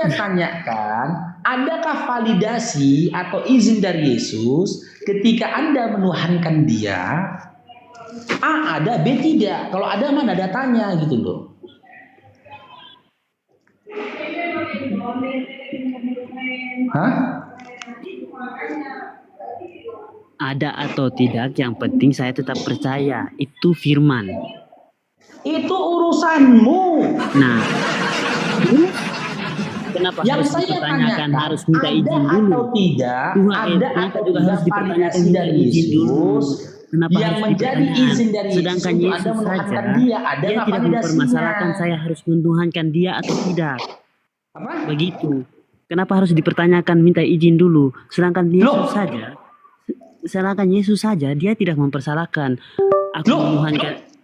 saya tanyakan, adakah validasi atau izin dari Yesus ketika Anda menuhankan dia? A ada, B tidak. Kalau ada mana datanya gitu loh. Hah? Ada atau tidak, yang penting saya tetap percaya itu firman. Itu urusanmu. Nah, kenapa yang harus saya dipertanyakan, tanyakan, harus minta izin ada dulu? atau tidak, Tuhan, ada kenapa atau juga tidak harus dipertanyakan validasi minta dari izin dulu? Yesus Kenapa yang harus menjadi dipertanyakan? izin dari Yesus Sedangkan untuk Yesus Anda menuhankan saja, dia, ada dia nggak tidak mempermasalahkan validasinya? saya harus menuhankan dia atau tidak. Apa? Begitu. Kenapa harus dipertanyakan minta izin dulu? Sedangkan Yesus saja dia tidak mempersalahkan.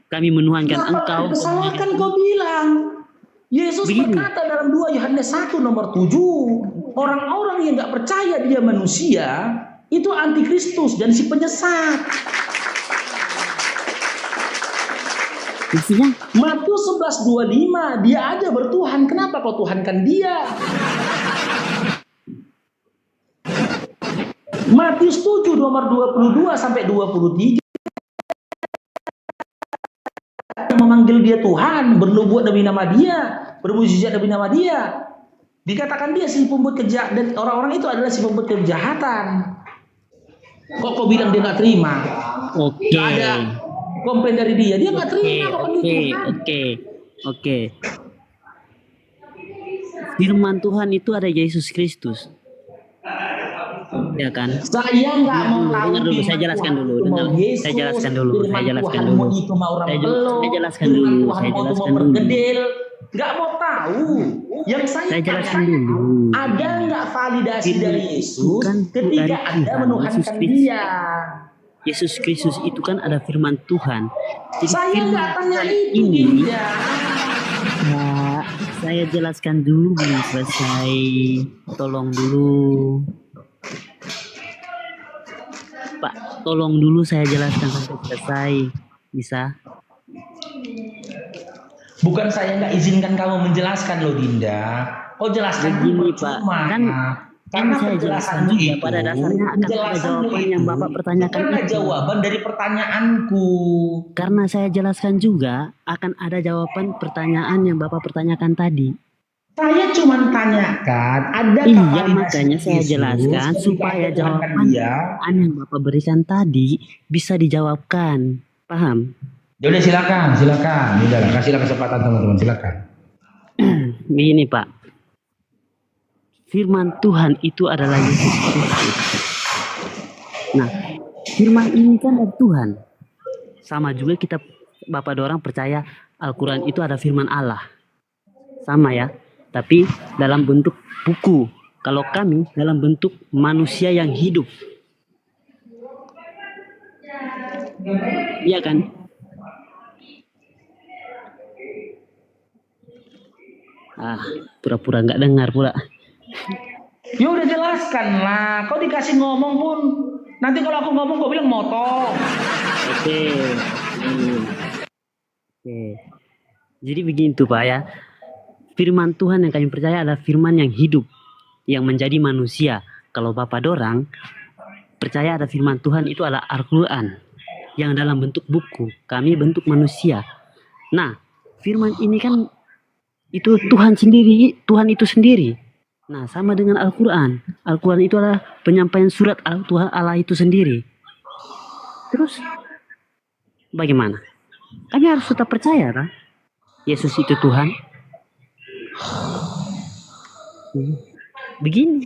Kami menuhankan engkau. Kesalahan kau bilang. Yesus berkata dalam 2 Yohanes 1 nomor 7, orang-orang yang nggak percaya dia manusia itu antikristus dan si penyesat. Maksudnya? Matius 11:25, dia aja bertuhan, kenapa kau tuhankan dia? Matius 7 nomor 22 sampai 23 memanggil dia Tuhan, bernubuat demi nama dia, bermujizat demi nama dia. Dikatakan dia si pembuat kejahatan, dan orang-orang itu adalah si pembuat kejahatan. Kok kau bilang dia nggak terima? Oke. Nggak ada komplain dari dia nggak terima. Oke. Firman Tuhan itu ada Yesus Kristus. Ya kan? Saya nggak mau tahu. Dengar dulu, saya jelaskan dulu. Saya jelaskan dulu. Nggak mau tahu. Yang saya jelaskan dulu. Ada nggak validasi dari Yesus ketika Anda menuhankan dia? Yesus Kristus itu kan ada firman Tuhan. Jadi saya nggak tanya itu ini. Nah, saya jelaskan dulu belum selesai. Tolong dulu. Pak, tolong dulu saya jelaskan sampai selesai. Bisa? Bukan saya nggak izinkan kamu menjelaskan loh, Dinda. Oh, jelaskan begini, Pak. Karena saya jelaskan juga pada dasarnya akan ada jawaban yang Bapak pertanyakan itu. Jawaban dari pertanyaanku. Karena saya jelaskan juga akan ada jawaban pertanyaan yang Bapak pertanyakan tadi. Saya cuma tanyakan, ada makanya saya jelaskan supaya jawaban yang Bapak berikan tadi bisa dijawabkan. Paham? Yaudah silakan. Udah, kasihlah kesempatan teman-teman, silakan. Begini, Pak. Firman Tuhan itu adalah Yesus Kristus. Nah, firman ini kan dari Tuhan. Sama juga kita Bapak dorang percaya Al-Quran itu ada firman Allah. Sama ya. Tapi dalam bentuk buku. Kalau kami dalam bentuk manusia yang hidup. Iya kan? Pura-pura nggak dengar pula. Ya udah jelaskan lah. Kau dikasih ngomong pun nanti kalau aku ngomong kau bilang motong. Oke. Jadi begitu Pak ya. Firman Tuhan yang kami percaya adalah firman yang hidup, yang menjadi manusia. Kalau Bapak dorang percaya ada firman Tuhan itu adalah Al-Quran yang dalam bentuk buku, kami bentuk manusia. Nah, firman ini kan itu Tuhan sendiri, Tuhan itu sendiri. Nah, sama dengan Al-Quran. Al-Quran itu adalah penyampaian surat Tuhan Allah itu sendiri. Terus bagaimana? Kami harus tetap percaya kan? Yesus itu Tuhan. Begini.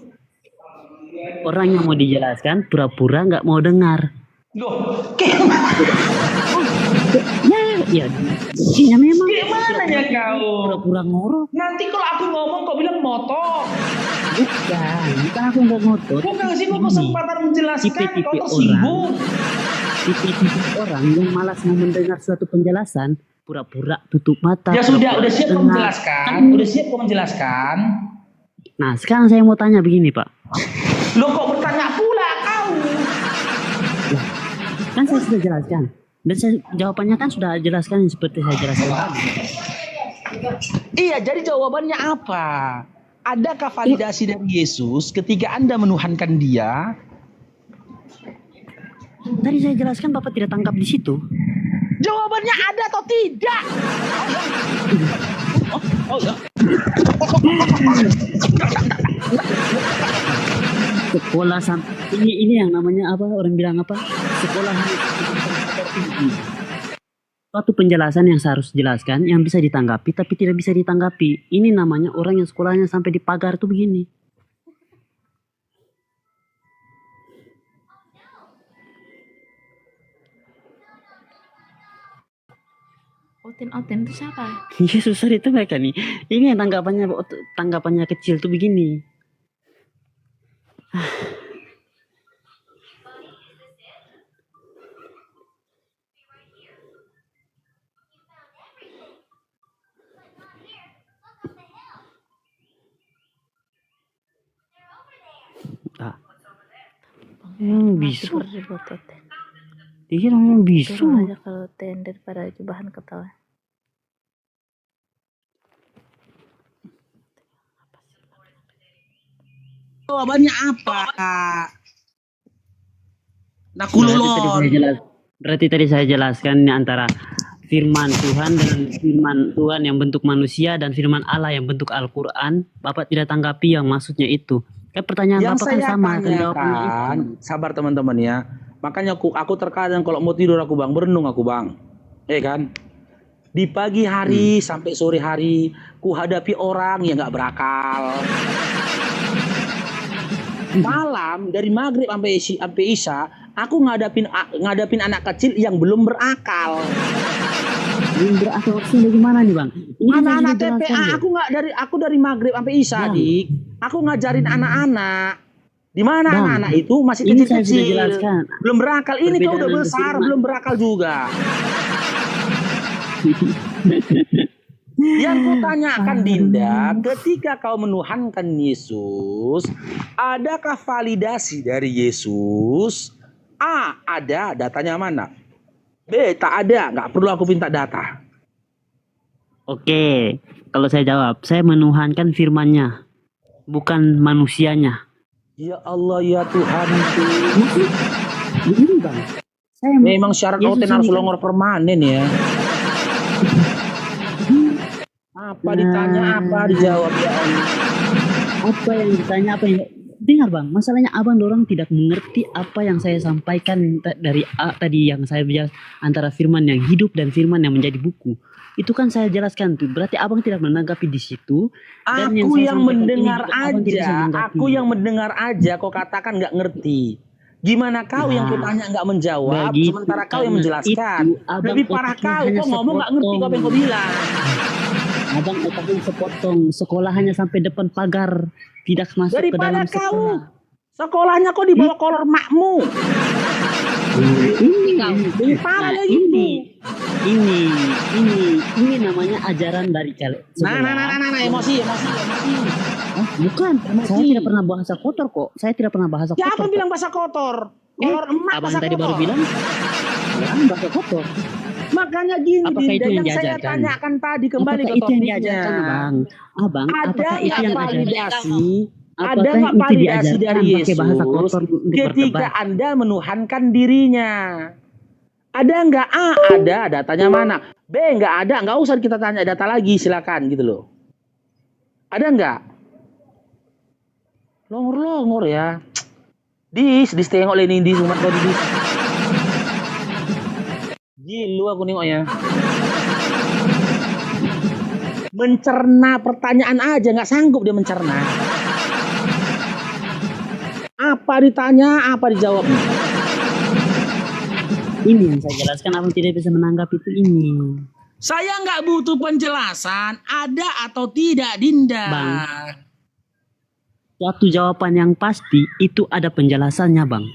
Orang yang mau dijelaskan pura-pura nggak mau dengar. Loh, ya memang. Gimana ya kau? Pura-pura ngorok. Nanti kalau aku ngomong kau bilang motong. Bukan aku nggak ngotot. Kau kasih kau kesempatan menjelaskan. Tipe-tipe orang. Tipe-tipe orang yang malas mau mendengar suatu penjelasan, pura-pura tutup mata. Ya sudah siap kau menjelaskan. Udah siap kau menjelaskan. Nah, sekarang saya mau tanya begini, Pak. Loh, kok bertanya pula kau? Kan saya sudah jelaskan. Dan jawabannya kan sudah jelaskan seperti saya jelaskan tadi. Iya, jadi jawabannya apa? Adakah validasi dari Yesus ketika Anda menuhankan dia? Tadi saya jelaskan Bapak tidak tangkap di situ. Jawabannya ada atau tidak? Oh ya. Sekolah ini yang namanya apa? Orang bilang apa? Sekolah hanya tinggi. Suatu penjelasan yang seharus jelaskan, yang bisa ditanggapi tapi tidak bisa ditanggapi. Ini namanya orang yang sekolahnya sampai di pagar tuh begini. Oten itu siapa? Yesus itu mereka nih. Ini yang tanggapannya kecil tuh begini. Bisu. Iya namanya bisu. Suruh aja kalau Oten daripada bahan ketawa. Jawabannya apa? Nakululon. Berarti tadi saya jelaskan ini antara firman Tuhan dengan firman Tuhan yang bentuk manusia dan firman Allah yang bentuk Al-Quran. Bapak tidak tanggapi yang maksudnya itu. Kan pertanyaan Yang Bapak kan saya sama. Kan jawabannya tanyakan, itu. sabar teman-teman ya. Makanya aku terkadang kalau mau tidur aku bang, berenung aku bang. Kan? Di pagi hari sampai sore hari, ku hadapi orang yang gak berakal. Malam dari maghrib sampai isya, aku ngadapin anak kecil yang belum berakal. Belum berakal maksudnya gimana nih bang? Ini Anak-anak kan TPA, aku dari maghrib sampai isya, Bang. Dik. Aku ngajarin anak-anak. Di mana Bang, anak-anak itu masih ini saya sudah kecil-kecil, jelaskan. belum berakal. Ini kau udah Perbedaan besar, firman. belum berakal juga. Yang kutanyakan Dinda, ketika kau menuhankan Yesus, adakah validasi dari Yesus? A, ada, datanya mana? B, tak ada, nggak perlu aku minta data. Oke, kalau saya jawab, saya menuhankan firman-Nya, bukan manusianya. Ya Allah ya Tuhanku. Begini bang, saya Memang syarat Yesus Oten ini harus kan- longor permanen ya. Apa ditanya, apa dijawab ya Allah. apa yang ditanya, apa yang dengar bang, masalahnya abang dorang tidak mengerti apa yang saya sampaikan dari tadi yang saya bilang antara firman yang hidup dan firman yang menjadi buku. Itu kan saya jelaskan tuh, berarti abang tidak menanggapi di situ. Dan Aku saya yang sampaikan mendengar ini juga abang tidak bisa aja, menanggapi. aku yang mendengar aja, kok katakan nggak ngerti. Gimana kau yang Nah, kutanya nggak menjawab, begitu, sementara kau yang karena menjelaskan. itu, abang Lebih parah otaknya kau, hanya kau ngomong nggak ngerti sepotong. apa yang kau bilang. Abang otaknya sepotong, sekolah hanya sampai depan pagar, tidak masuk ke Daripada dalam kau, sekolah. sekolahnya kau di bawah kolor makmu. Ini Parahnya nah, gitu. ini namanya ajaran dari kalian. Nah, emosi. Bukan, saya Emosi. tidak pernah bahasa kotor kok. Saya tidak pernah bahasa Siapa kotor. bilang bahasa kotor? Kolor emak Abang bahasa tadi kotor. baru bilang, ya, bahasa kotor. Makanya gini, Apakah Dinda, itu yang yang saya diajarkan? tanyakan tadi kembali Apakah ke itu yang topiknya. diajarkan, Bang? Abang, Ada apakah itu nggak yang diajarkan? validasi? Ada Apakah nggak itu validasi diajarkan dari pakai bahasa Yesus kotor untuk ketika berdebat? Anda menuhankan dirinya? Ada nggak? A, ada, datanya mana? B, nggak ada, nggak usah kita tanya data lagi, silakan gitu loh. Ada nggak? Longor ya. Tengok ini di rumah kau dis. Gilu aku nengoknya. Mencerna pertanyaan aja nggak sanggup dia mencerna. Apa ditanya, apa dijawab. Ini yang saya jelaskan, abang tidak bisa menanggapi itu ini. Saya nggak butuh penjelasan, ada atau tidak, Dinda. Bang. Suatu jawaban yang pasti itu ada penjelasannya, Bang.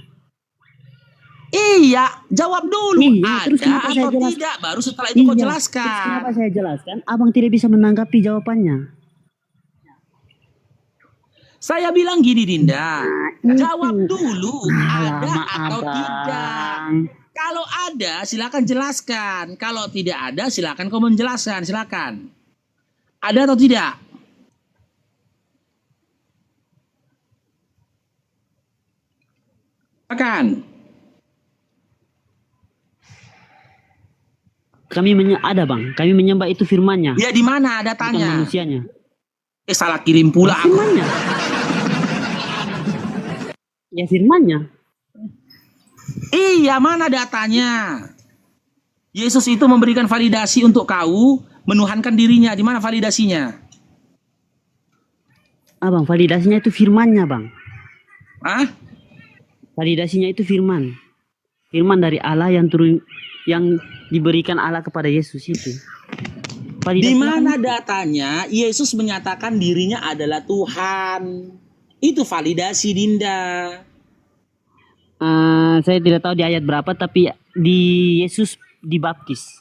Iya, jawab dulu. Iya, terus ada kenapa saya atau jelas- tidak, baru setelah itu kau Iya, jelaskan. terus kenapa saya jelaskan? Abang tidak bisa menanggapi jawabannya. Saya bilang gini, Dinda. itu. Jawab dulu, ada Lama, atau Abang. tidak. Kalau ada, silakan jelaskan. Kalau tidak ada, silakan kau menjelaskan. Silakan. Ada atau tidak? Akan. Ada bang, kami menyembah itu firman-Nya, Ya di mana bukan datanya? manusianya. Salah kirim pula aku. Firman-Nya. Ya firman-Nya. Iya, mana datanya? Yesus itu memberikan validasi untuk kau menuhankan dirinya. Di mana validasinya? Abang, validasinya itu firman-Nya bang. Hah? Validasinya itu firman. Firman dari Allah yang turun, yang diberikan Allah kepada Yesus itu. Di Validasinya mana kan- datanya Yesus menyatakan dirinya adalah Tuhan? Itu validasi, Dinda. Saya tidak tahu di ayat berapa, tapi di Yesus dibaptis.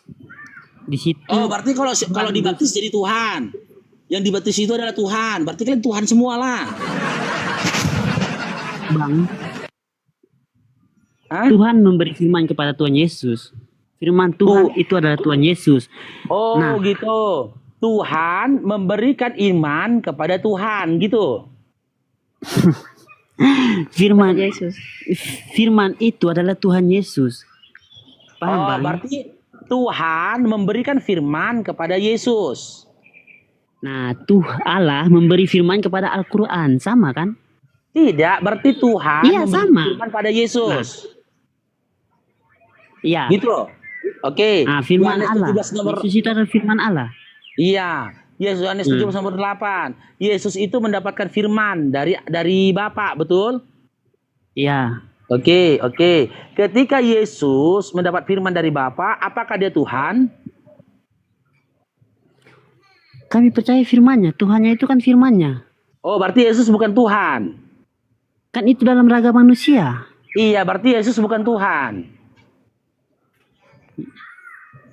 Di situ. Oh, berarti kalau dibaptis jadi Tuhan. Yang dibaptis itu adalah Tuhan. Berarti kalian Tuhan semua lah. Bang, Hah? Tuhan memberi firman kepada Tuhan Yesus. Firman Tuhan itu adalah Tuhan Yesus. Oh, Nah. gitu. Tuhan memberikan iman kepada Tuhan, gitu. Firman Yesus. Firman itu adalah Tuhan Yesus. Paham Oh, bang? berarti Tuhan memberikan firman kepada Yesus. Nah, Allah memberi firman kepada Al-Quran, sama kan? Tidak, berarti Tuhan Iya, memberi sama. firman pada Yesus. Iya. Gitu. Oke. Nah, firman Yohanes Allah. 17 nomor Yesus itu adalah firman Allah. Iya. Yohanes 17 nomor 8. Yesus itu mendapatkan firman dari Bapa, betul? Iya. Oke. Ketika Yesus mendapat firman dari Bapa, apakah dia Tuhan? Kami percaya firman-Nya. Tuhannya itu kan firman-Nya. Oh, berarti Yesus bukan Tuhan. Kan itu dalam raga manusia. Iya, berarti Yesus bukan Tuhan.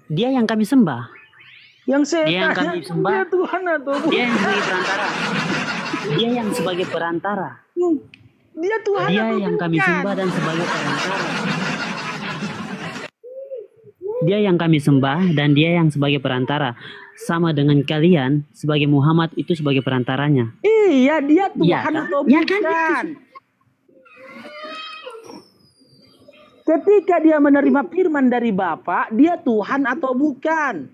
Dia yang kami sembah. Yang saya Dia yang tanya, kami sembah. dia Tuhan atau bukan? Dia yang sebagai perantara. Dia yang sebagai perantara. Dia Tuhan Dia atau yang kami bukan? sembah dan sebagai perantara. Dia yang kami sembah dan dia yang sebagai perantara. Sama dengan kalian sebagai Muhammad itu sebagai perantaranya. Iya, dia Tuhan Iya kan? atau Iya bukan? kan? Ketika dia menerima firman dari Bapa, dia Tuhan atau bukan?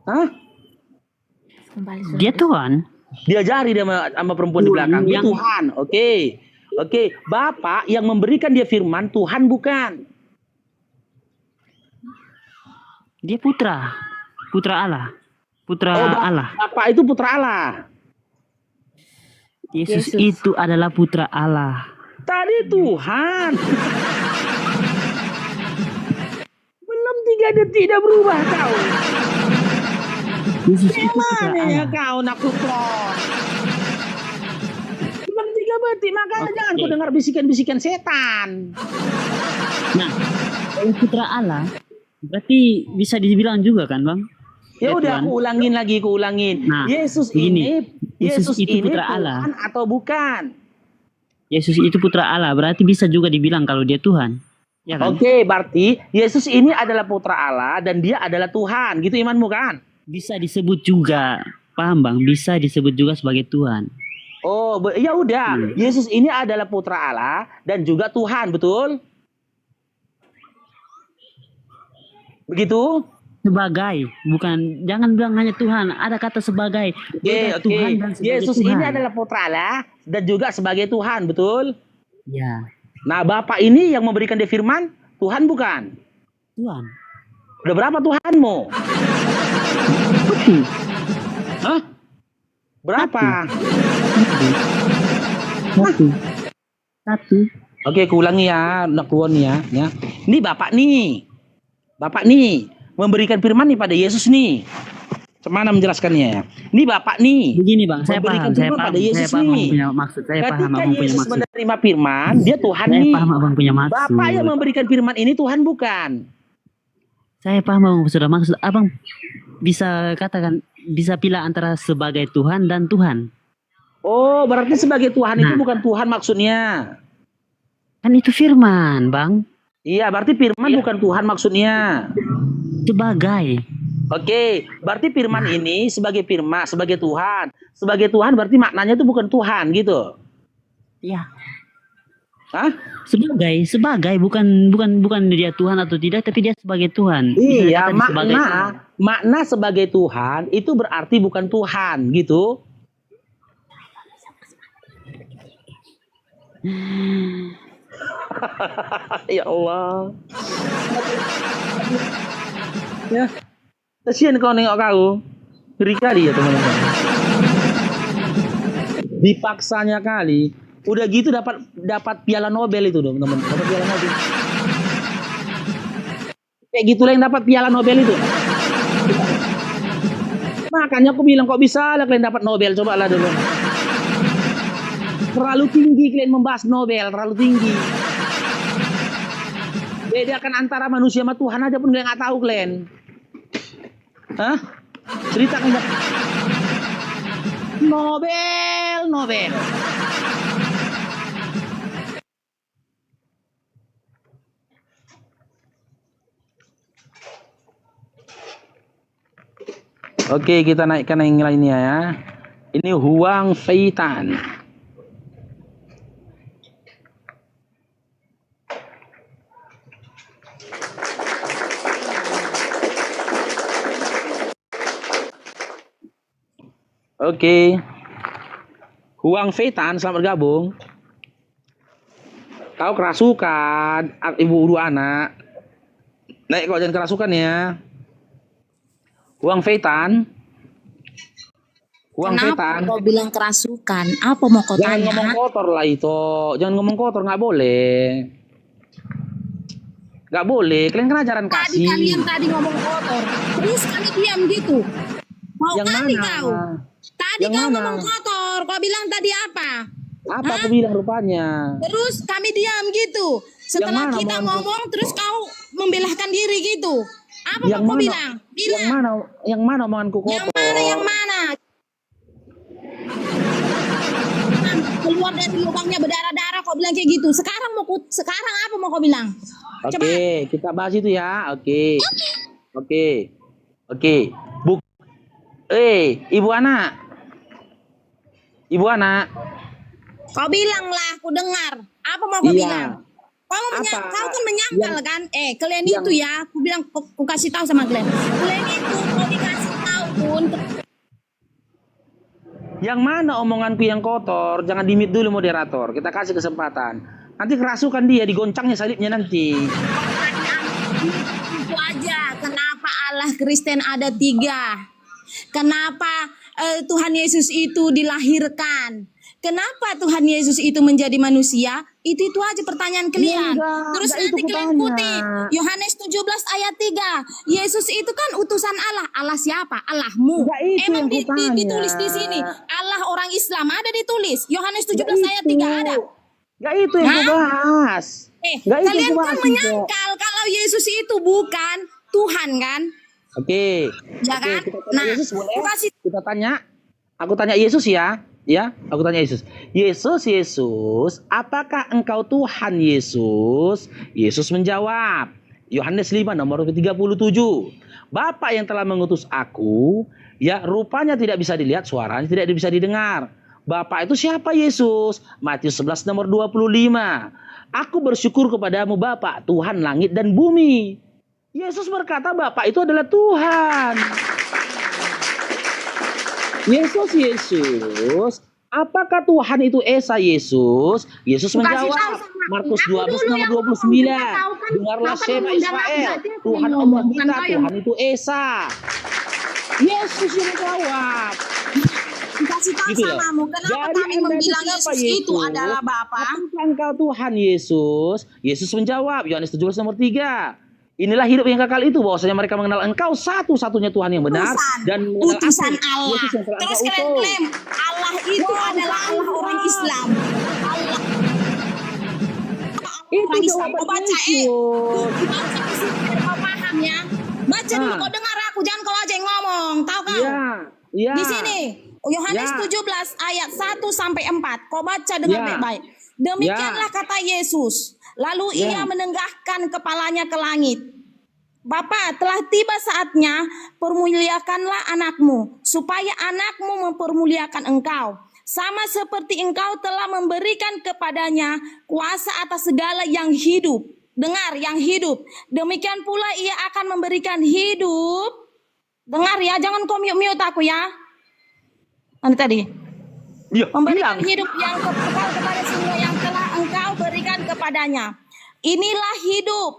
Hah? Kembali Dia Tuhan. Dia jari dia sama perempuan di belakang. Dia Yang- Tuhan. Oke. Bapa yang memberikan dia firman, Tuhan bukan? Dia putra. Putra Allah. Putra Oh, Allah. Bapa itu putra Allah. Yesus Yesus. itu adalah putra Allah. Tadi Tuhan. Belum 3 detik dah berubah kau. Yesus itu putra Mana ya Allah. kau nak kupon? Belum 3 detik, makanya Oke. jangan kau dengar bisikan-bisikan setan. Nah, kalau putra Allah berarti bisa dibilang juga kan, Bang? Ya udah, Tuhan. aku ulangin. Nah, Yesus begini. Yesus itu ini putra Tuhan Allah. atau bukan? Yesus itu putra Allah, berarti bisa juga dibilang kalau dia Tuhan. Ya kan? Oke, berarti Yesus ini adalah putra Allah dan dia adalah Tuhan. Gitu imanmu kan? Bisa disebut juga, paham Bang? Bisa disebut juga sebagai Tuhan. Oh, ya udah. Yesus ini adalah putra Allah dan juga Tuhan, betul? Begitu? Sebagai, bukan, jangan bilang hanya Tuhan, ada kata sebagai. Beda Oke. Tuhan dan sebagai Yesus Tuhan. ini adalah putra Allah dan juga sebagai Tuhan, betul? Ya, Nah, Bapak ini yang memberikan dia firman, Tuhan bukan? Tuhan. Udah berapa Tuhanmu? Hah? Berapa? Satu. Oke, aku ulangi ya, nak keluar nih ya. Ini Bapak nih memberikan firman nih pada Yesus nih. Cemana menjelaskannya ya? Ini Bapak nih. Begini Bang, saya Memberikan paham, firman pada Yesus saya paham nih. Abang punya maksud, saya paham Ketika Abang punya Yesus maksud. menerima firman, dia Tuhan Saya nih. paham Abang punya maksud. Bapak yang memberikan firman ini Tuhan bukan? Saya paham Abang sudah maksud. Abang bisa katakan, bisa pilih antara sebagai Tuhan dan Tuhan. Oh, berarti sebagai Tuhan itu Nah. bukan Tuhan maksudnya. Kan itu firman, Bang. Iya, berarti firman bukan Tuhan maksudnya. Sebagai. Oke, berarti firman ini sebagai firman, sebagai Tuhan. Sebagai Tuhan berarti maknanya itu bukan Tuhan gitu. Ya, Hah? sebagai bukan dia Tuhan atau tidak, tapi dia sebagai Tuhan. Bisa Iya, dikatakan sebagai Tuhan. makna sebagai Tuhan itu berarti bukan Tuhan gitu. Ya Allah. Ya, kasihan kau nengok kau. Ngeri kali ya teman-teman. Dipaksanya kali. Udah gitu dapat piala Nobel itu dong teman. Dapat piala Nobel. Kayak gitu lah yang dapat piala Nobel itu. Makanya aku bilang kok bisa lah kalian dapat Nobel, coba lah dulu. Terlalu tinggi kalian membahas Nobel, terlalu tinggi. Bedakan antara manusia sama Tuhan aja pun kalian nggak tahu kalian. Hah? Ceritakan Nobel. Oke, kita naikkan yang lainnya ya. Ini Huang Feitan. Oke. Huang Feitan, selamat bergabung. Kau kerasukan, ibu dua anak. Naik kau jangan kerasukan ya. Huang Feitan. Kenapa kau bilang kerasukan? Apa mau kau Jangan tanya? ngomong kotor lah itu. Jangan ngomong kotor, nggak boleh. Nggak boleh. Kalian kan ajaran kasih. Kalian tadi ngomong kotor, terus kami diam gitu. Mau Yang kali mana? kau? Tadi Yang kau mana? ngomong kotor, kau bilang tadi apa? Apa aku bilang rupanya? Terus kami diam gitu. Setelah Yang mana kita mau- ngomong, terus kau membelahkan diri gitu. Apa Yang mau kau mana? bilang? Yang mana omonganku kotor? Yang mana? Keluar dari lubangnya berdarah-darah kau bilang kayak gitu. Sekarang apa mau kau bilang? Oke, kita bahas itu ya. Oke. Ibu anak. Kau bilang lah, aku dengar. Apa mau kau Iya. bilang? Kau kan menyangkal kan? Kalian yang- itu ya, aku bilang, aku kasih tahu sama kalian. Kalian itu mau dikasih tahu pun. Yang mana omonganku yang kotor? Jangan dimit dulu moderator. Kita kasih kesempatan. Nanti kerasukan dia, digoncangnya salibnya nanti. Itu aja. Kenapa Allah Kristen ada 3? Kenapa Tuhan Yesus itu dilahirkan? Kenapa Tuhan Yesus itu menjadi manusia? Itu aja pertanyaan kalian. Terus enggak nanti itu kalian kutanya. kutip Yohanes 17 ayat 3. Yesus itu kan utusan Allah. Allah siapa? Allahmu. Enggak itu Emang yang kutanya. ditulis di sini. Allah orang Islam ada ditulis. Yohanes 17 ayat 3 ada. Gak itu yang Hah? kubahas. Nggak itu Kalian yang kan kubahas itu. menyangkal kalau Yesus itu bukan Tuhan kan? Oke. Ya Oke, kan? kita tanya Yesus boleh? aku kasih Kita tanya. Aku tanya Yesus ya. Ya, aku tanya Yesus. Yesus, apakah engkau Tuhan Yesus? Yesus menjawab. Yohanes 5 nomor 37. Bapa yang telah mengutus aku, ya rupanya tidak bisa dilihat, suaranya tidak bisa didengar. Bapa itu siapa Yesus? Matius 11 nomor 25. Aku bersyukur kepadamu Bapa, Tuhan langit dan bumi. Yesus berkata Bapa itu adalah Tuhan. Yesus, apakah Tuhan itu Esa Yesus? Yesus menjawab, Markus 12 nomor 29. Dengarlah Shema Israel, Tuhan Allah kita, Tuhan itu Esa. Yesus yang menjawab. Dikasih tahu Gitu loh. samamu. Kenapa Jadi kami Anda membilang siapa, Yesus itu adalah Bapa? Apakah engkau Tuhan Yesus? Yesus menjawab, Yohanes 17 nomor 3. Inilah hidup yang kekal itu, bahwasanya mereka mengenal engkau satu-satunya Tuhan yang benar dan mengenal Utusan aku, Allah. Yesus yang telah Terus engkau kalian utus. klaim Allah itu adalah Allah orang Islam. Allah Itu orang Islam. jawaban Kau baca Yesus. baca di sini biar kau paham ya. Baca dulu, kau dengar aku, jangan kau aja yang ngomong. Tahu kau? Iya. Di sini Yohanes Ya. 17 ayat 1 sampai 4. Kau baca dengan Ya. baik-baik. Demikianlah kata Yesus. Lalu ia menenggahkan kepalanya ke langit. Bapa, telah tiba saatnya, permuliakanlah anakmu, supaya anakmu mempermuliakan engkau. sama seperti engkau telah memberikan kepadanya kuasa atas segala yang hidup. Dengar, yang hidup. Demikian pula ia akan memberikan hidup. Dengar ya, jangan kau mute aku ya. Nanti tadi. Iya, Memberikan bilang. hidup yang kekal kepada semua yang telah engkau berikan kepadanya. Inilah hidup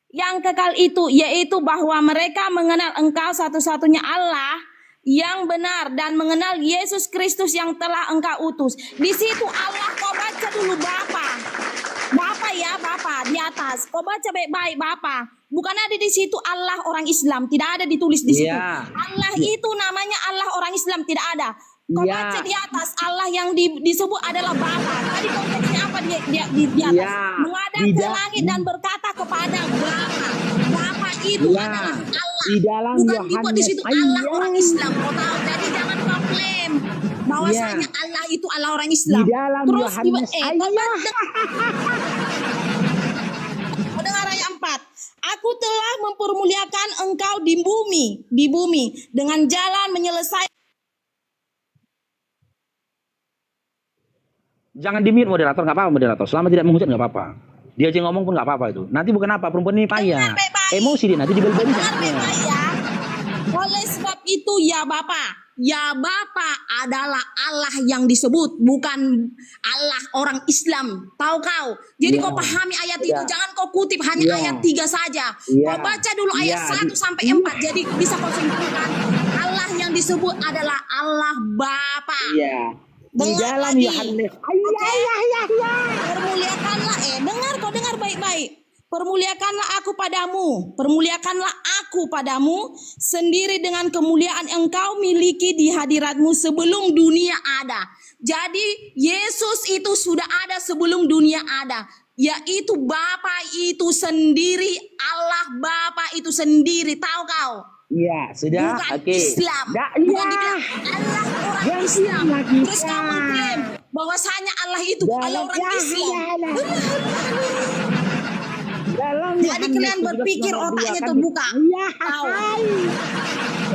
yang kekal itu, yaitu bahwa mereka mengenal engkau satu-satunya Allah yang benar dan mengenal Yesus Kristus yang telah engkau utus. Di situ Allah, kau baca dulu Bapa. Bapa ya, Bapa di atas. Kau baca baik-baik Bapa. Bukan ada di situ Allah orang Islam, tidak ada ditulis di situ. Iya. Allah itu namanya Allah orang Islam, tidak ada. Kau Iya. baca di atas Allah yang disebut adalah Bapa. Tadi konteksnya apa di atas? Iya. Menghadap ke Tidak. langit dan berkata kepada Bapa. Bapa itu Iya. adalah Allah. Di dalam Bukan dibuat di situ Yohanes. Allah Iya. orang Islam. Kau tahu? Jadi jangan kau klaim bahwasanya Allah itu Allah orang Islam. Di dalam Terus Yohanes. kau kau dengar ayat 4. Aku telah mempermuliakan engkau di bumi dengan jalan menyelesaikan. Jangan di-mute moderator, nggak apa-apa moderator. Selama tidak menghujat nggak apa-apa. Dia aja ngomong pun nggak apa-apa itu. Nanti bukan apa, perempuan ini payah. baik-baik. Emosi dia nanti dibeli-beli. Dengar baik-baik ya. Oleh sebab itu ya Bapa adalah Allah yang disebut, bukan Allah orang Islam. Tahu kau? Jadi Iya. kau pahami ayat itu, Iya. jangan kau kutip hanya Iya. ayat 3 saja. Iya. Kau baca dulu ayat Iya. 1 sampai 4. Jadi bisa kau simpulkan Allah yang disebut adalah Allah Bapa. Iya. Di Dengar dalam lagi. Yohanes. Permuliakanlah, dengar baik-baik. Permuliakanlah aku padamu sendiri dengan kemuliaan engkau miliki di hadiratmu sebelum dunia ada. Jadi Yesus itu sudah ada sebelum dunia ada, yaitu Bapa itu sendiri, Allah Bapa itu sendiri, tahu kau? Iya, sudah. Bukan Oke. Islam. Dah, Bukan iya. dibilang Allah orang Yang Islam. lagi, Terus kamu klaim bahwasanya Allah itu Allah orang Islam. Dalam Jadi Yohanes kalian 17 berpikir nomor otaknya 2 kan terbuka. Iya. Tahu.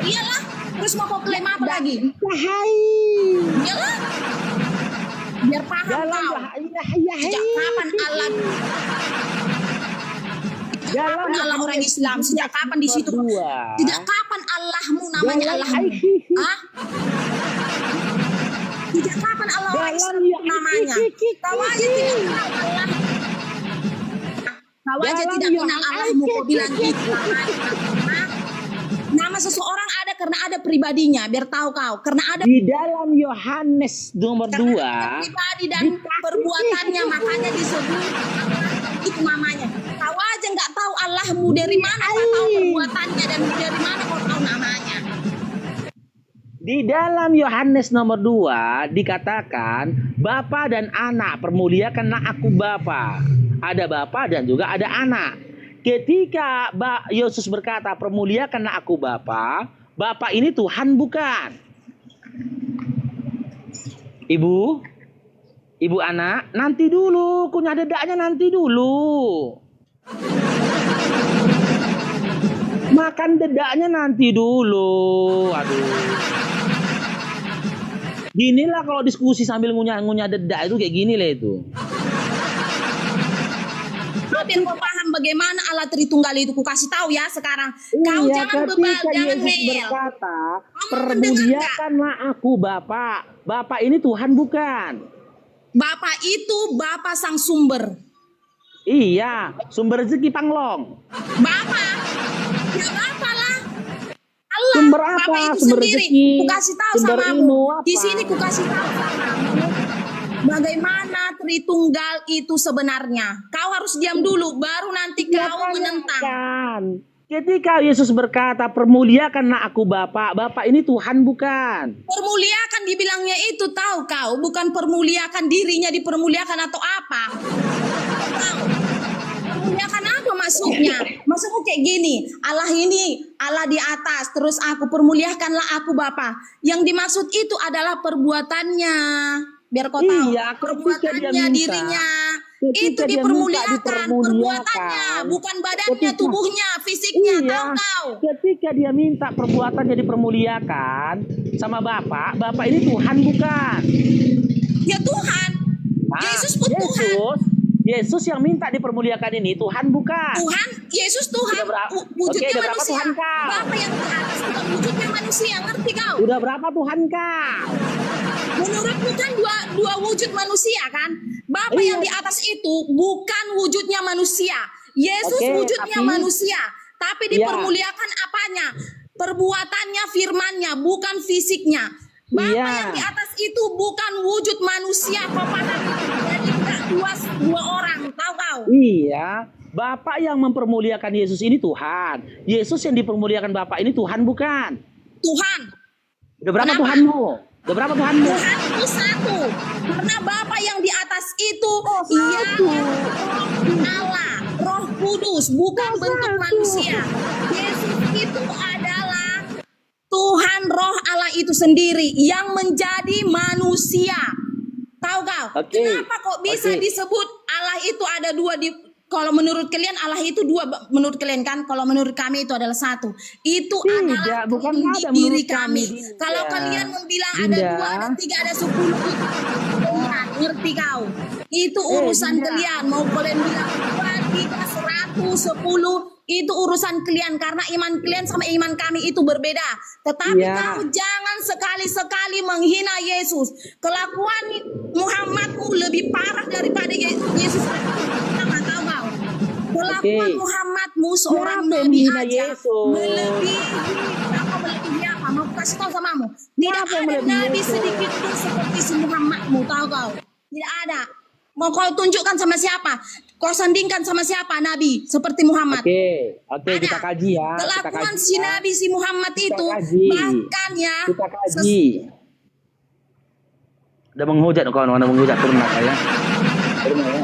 Iyalah. Terus mau kau klaim apa lagi? Hai. Iyalah. Biar paham Dalam kau. Sejak kapan Allah dalam Allah orang Islam? Sejak kapan di situ? Dua. Sejak kapan Allahmu namanya Allahmu? Hah? Sejak kapan Allah orang Islam namanya? Kau aja tidak kenal Allah. Kau aja tidak kenal Allahmu, kau bilang gitu namanya. Hah? Nama seseorang ada karena ada pribadinya, biar tahu kau. Karena ada Di dalam Yohanes nomor 2 pribadi dan perbuatannya, makanya disebut Allah itu namanya. Kau aja nggak tahu Allahmu dari mana kau tahu perbuatannya dan dari mana kau tahu namanya. Di dalam Yohanes nomor 2 dikatakan Bapa dan Anak, permuliakanlah aku Bapa. Ada Bapa dan juga ada Anak. Ketika Yesus berkata permuliakanlah aku Bapa, Bapa ini Tuhan bukan. Ibu Anak, nanti dulu, kunyah dedaknya nanti dulu. Makan dedaknya nanti dulu. Aduh. Ginilah kalau diskusi sambil ngunyah-ngunyah dedak itu kayak gini lah itu. Biar kau paham bagaimana Allah Tritunggal itu, ku kasih tahu ya sekarang. Kau Iya, jangan bebal, ketika jangan Yesus ngeyel. berkata, Kamu permuliakanlah aku Bapa. Bapa ini Tuhan bukan. Bapa itu Bapa sang sumber. Iya, sumber rezeki Panglong. Bapa, ya Bapa lah. Allah, Sumber apa? Bapa itu Sumber sendiri. rezeki. Ku kasih tahu Sumber samamu. ilmu apa? Di sini ku kasih tahu samamu. Bagaimana Tritunggal itu sebenarnya. Kau harus diam dulu, baru nanti kau menentang. Kan. Ketika Yesus berkata permuliakanlah aku Bapa, Bapa ini Tuhan bukan. Permuliakan dibilangnya itu, tahu kau, bukan permuliakan dirinya dipermuliakan atau apa. Tahu? Permuliakan apa maksudnya? Maksudnya kayak gini, Allah ini, Allah di atas, terus aku permuliakanlah aku Bapa. Yang dimaksud itu adalah perbuatannya. Biar kau tahu, Iya, ketika dia perbuatannya minta. dirinya. Itu Ketika dia minta dipermuliakan perbuatannya, dipermuliakan, bukan badannya, ketika tubuhnya, fisiknya. Tahu iya, kau? ketika dia minta perbuatannya dipermuliakan sama Bapak, Bapak ini Tuhan bukan? Ya Tuhan. Nah, Yesus pun Tuhan. Yesus yang minta dipermuliakan ini Tuhan bukan? Tuhan, Yesus Tuhan, Udah berapa? wujudnya Oke, udah berapa manusia. Tuhan kau? Bapa yang di atas bukan wujudnya manusia, ngerti kau? Udah berapa Tuhan kau? Menurutmu kan dua wujud manusia kan? Bapa Iya. yang di atas itu bukan wujudnya manusia. Yesus Oke, wujudnya tapi- manusia, tapi Iya. dipermuliakan apanya? Perbuatannya, firmannya, bukan fisiknya. Bapa Iya. yang di atas itu bukan wujud manusia, papanan. Jadi enggak dua orang, tahu kau? Iya, Bapak yang mempermuliakan Yesus ini Tuhan. Yesus yang dipermuliakan Bapak ini Tuhan bukan? Tuhan. Udah berapa Kenapa? Tuhanmu? Udah berapa Tuhanmu? Tuhan itu satu. Karena Bapa yang di atas itu Allah, Roh Kudus, bukan bentuk manusia. Yesus itu adalah Tuhan Roh Allah itu sendiri yang menjadi manusia. Tahu kau? Oke. Kenapa kok bisa Oke. disebut Allah itu ada dua kalau menurut kalian Allah itu dua, menurut kalian kan? Kalau menurut kami itu adalah satu. Itu Tidak, adalah bukan di ada diri menurut kami, kami. Dinda. Kalau kalian bilang ada Dinda. 2, ada 3, ada 10, itu Tuhan, ngerti kau? Itu urusan Dinda. kalian. Mau kalian bilang 2, 3, 100, 10, itu urusan kalian karena iman kalian sama iman kami itu berbeda. Tetapi Iya. kau jangan sekali-sekali menghina Yesus. Kelakuan Muhammadmu lebih parah daripada Yesus. Tahu kau? Kelakuan Oke. Muhammadmu seorang Kenapa nabi menghina aja Yesus? melebihi apa? Mau kasih tahu samamu. Tidak Kenapa ada melebihi nabi Yesus? sedikit pun seperti si Muhammadmu, tahu kau? Tidak ada. Mau kau tunjukkan sama siapa? Kau sandingkan sama siapa nabi seperti Muhammad? Oke, Ada. kita kaji ya. Kita Kelakuan kaji si ya. nabi si Muhammad Kita itu kaji. bahkan ya Kita kaji. Udah menghujat kawan-kawan, menghujat turun ya. Turun ya.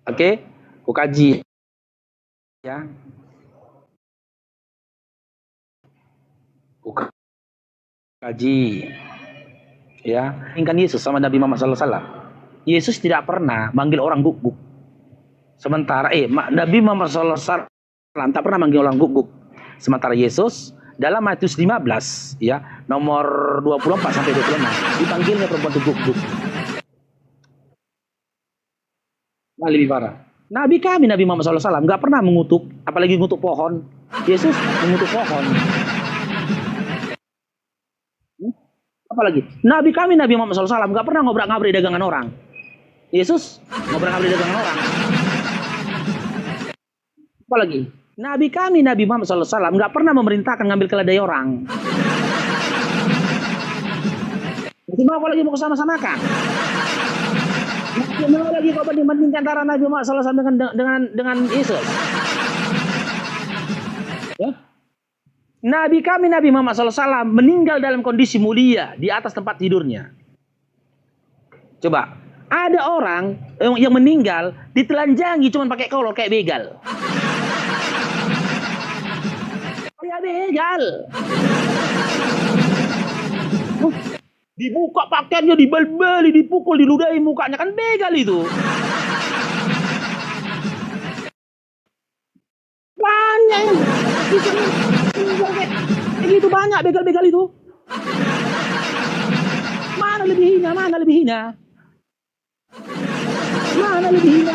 Oke, ku kaji ya. Ku kaji ya. Ingat Yesus sama Nabi Muhammad SAW. Yesus tidak pernah manggil orang guk-guk. Sementara Nabi Muhammad SAW tak pernah manggil orang guk-guk. Sementara Yesus dalam Matius 15 ya, nomor 24 sampai 26 dipanggilnya perempuan itu guk-guk. Nah, lebih parah. Nabi kami Nabi Muhammad SAW nggak pernah mengutuk, apalagi mengutuk pohon. Yesus mengutuk pohon. Apalagi Nabi kami Nabi Muhammad SAW nggak pernah ngobrak-ngabrik dagangan orang. Yesus ngobrak-ngabrik dagangan orang. Apalagi Nabi kami Nabi Muhammad SAW nggak pernah memerintahkan ngambil keledai orang. Itu apa lagi mau sama-sama kan? Mau lagi kau banding-bandingkan antara Nabi Muhammad SAW dengan Yesus? Ya? Nabi kami Nabi Muhammad SAW meninggal dalam kondisi mulia di atas tempat tidurnya. Coba, ada orang yang meninggal ditelanjangi cuma pakai kolor kayak begal. Kayak begal. Dibuka pakaiannya, dibal-bali, dipukul, diludahi mukanya, kan begal itu. Banyak yang kayak gitu, banyak begal-begal itu. Mana lebih hina, mana lebih hina? Mana lebih hina?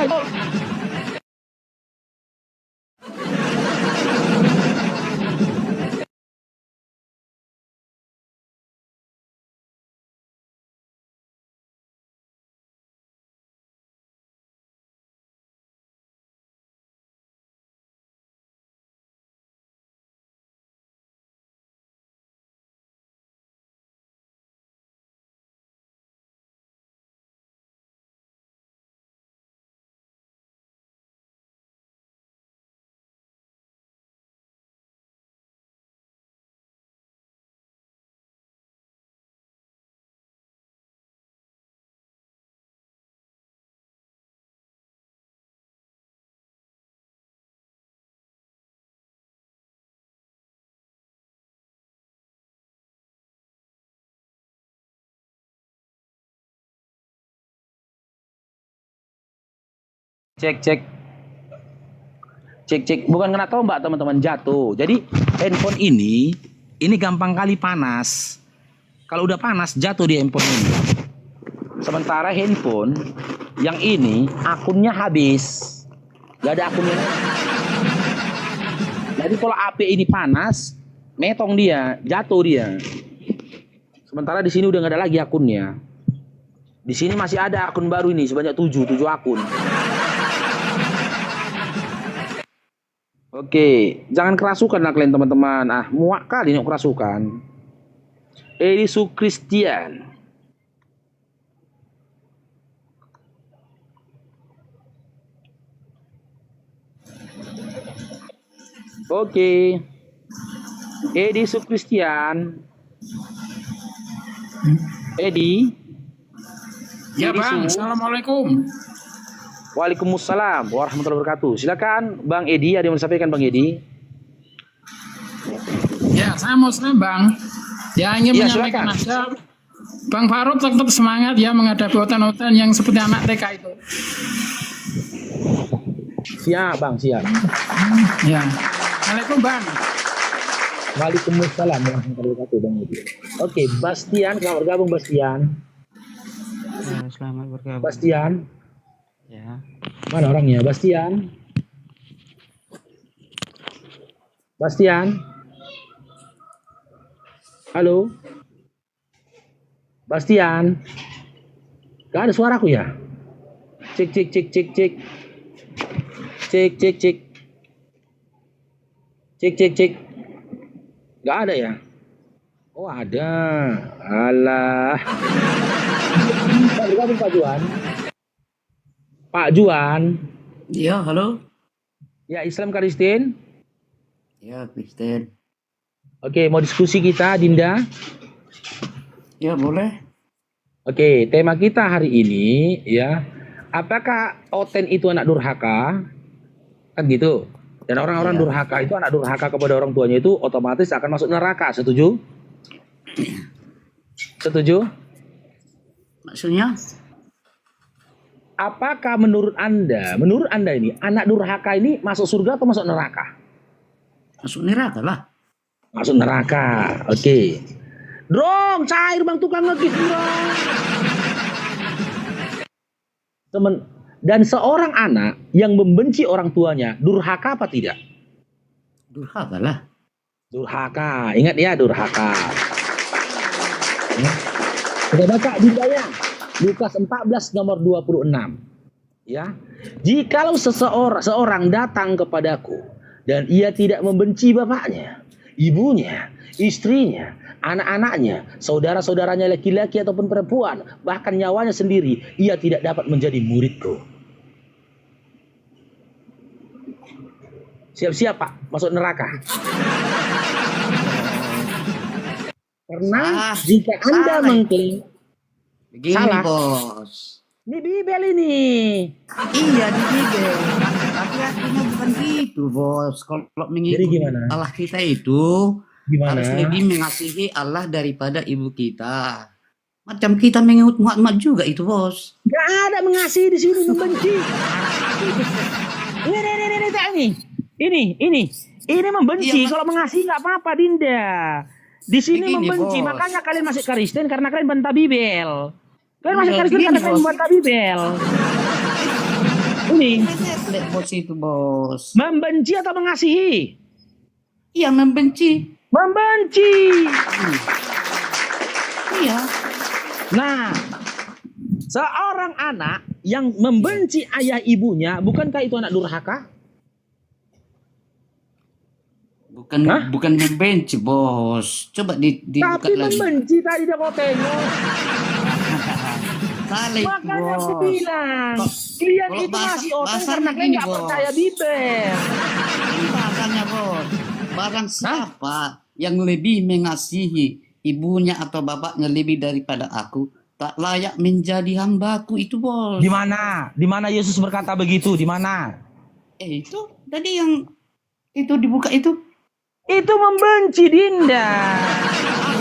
Cek cek cek cek. Bukan kena tombak teman-teman, jatuh. Jadi handphone ini gampang kali panas. Kalau udah panas jatuh di handphone ini. Sementara handphone yang ini akunnya habis, gak ada akunnya. Jadi kalau HP ini panas, metong dia, jatuh dia. Sementara di sini udah gak ada lagi akunnya. Di sini masih ada akun baru ini sebanyak 7 akun. Oke, jangan kerasukan lah kalian teman-teman. Muak kali nih kerasukan. Edisu Christian. Oke. Edisu Christian. Edi. Ya Bang, Edisu. Assalamualaikum. Waalaikumsalam warahmatullahi wabarakatuh. Silakan Bang Edi, ada yang mau disampaikan Bang Edi? Ya, saya Muslim Bang. Ya ingin Ya, menyampaikan silakan. aja, Bang Faruk tetap semangat ya menghadapi hutan-hutan yang seperti anak TK itu. Siap Bang, siap. Ya, Assalamualaikum Bang. Waalaikumsalam warahmatullahi wabarakatuh Bang Edi. Oke, Bastian, selamat bergabung Bastian. Selamat bergabung. Bastian, Ya. mana orangnya? Bastian. Bastian. Halo. Bastian. Gak ada suaraku ya? Cek cek cek cek cek. Cek cek cek. Cek cek cek. Gak ada ya? Oh ada. Alah. Bergabung Pak Juan. Pak Juan. Ya, halo. Ya, Islam Kristen. Ya, Kristen. Oke, mau diskusi kita, Dinda. Ya, boleh. Oke, tema kita hari ini ya, apakah Oten itu anak durhaka? Kan gitu. Dan orang-orang Ya. durhaka itu anak durhaka kepada orang tuanya itu otomatis akan masuk neraka. Setuju? Setuju? Maksudnya? Apakah menurut Anda ini anak durhaka ini masuk surga atau masuk neraka? Masuk neraka lah. Masuk neraka. Oke. Drong, cair Bang tukang ngekis, Drong. Dan seorang anak yang membenci orang tuanya, durhaka apa tidak? Durhaka lah. Durhaka. Ingat ya, durhaka. Ya. Kita baca Bibelnya. Lukas 14 nomor 26. Ya. Jikalau seorang datang kepadaku dan ia tidak membenci bapaknya, ibunya, istrinya, anak-anaknya, saudara-saudaranya laki-laki ataupun perempuan, bahkan nyawanya sendiri, ia tidak dapat menjadi muridku. Siap-siap Pak, masuk neraka. Karena jika Anda mengklaim Begini, Salah. Bos. ini Bibel ini. Iya, di Bibel. Tapi artinya bukan gitu, Bos. Kalau Jadi mengikuti gimana? Allah kita itu Gimana? harus lebih mengasihi Allah daripada ibu kita. Macam kita mengikut Muhammad juga itu, Bos. Gak ada mengasihi di sini, membenci. Ini membenci. Iya, Kalau mengasihi nggak apa-apa, Dinda. Di sini Begini, membenci, Bos. makanya kalian masih Kristen karena kalian bantah Bibel. Kalian masih Iya, Kristen begini, karena kalian Bos. bantah Bibel. Ini Lihat, Bos itu, Bos. membenci atau mengasihi? Iya, membenci. Membenci. Iya. Nah, seorang anak yang membenci ayah ibunya, bukankah itu anak durhaka? Bukan membenci, Bos. Coba dibuka Tapi lagi. membenci tadi dia kau tengok. Salah itu, Makanya aku Bos. bilang, Kok- kalian kalau itu bahasa- masih otak bahasanya karena kalian gini, nggak Bos. percaya Bibel. Ini bahasanya, Bos. Barang siapa yang lebih mengasihi ibunya atau bapaknya lebih daripada aku, tak layak menjadi hambaku itu, Bos. Di mana? Di mana Yesus berkata begitu? Di mana? Itu tadi yang itu dibuka itu. Itu membenci, Dinda.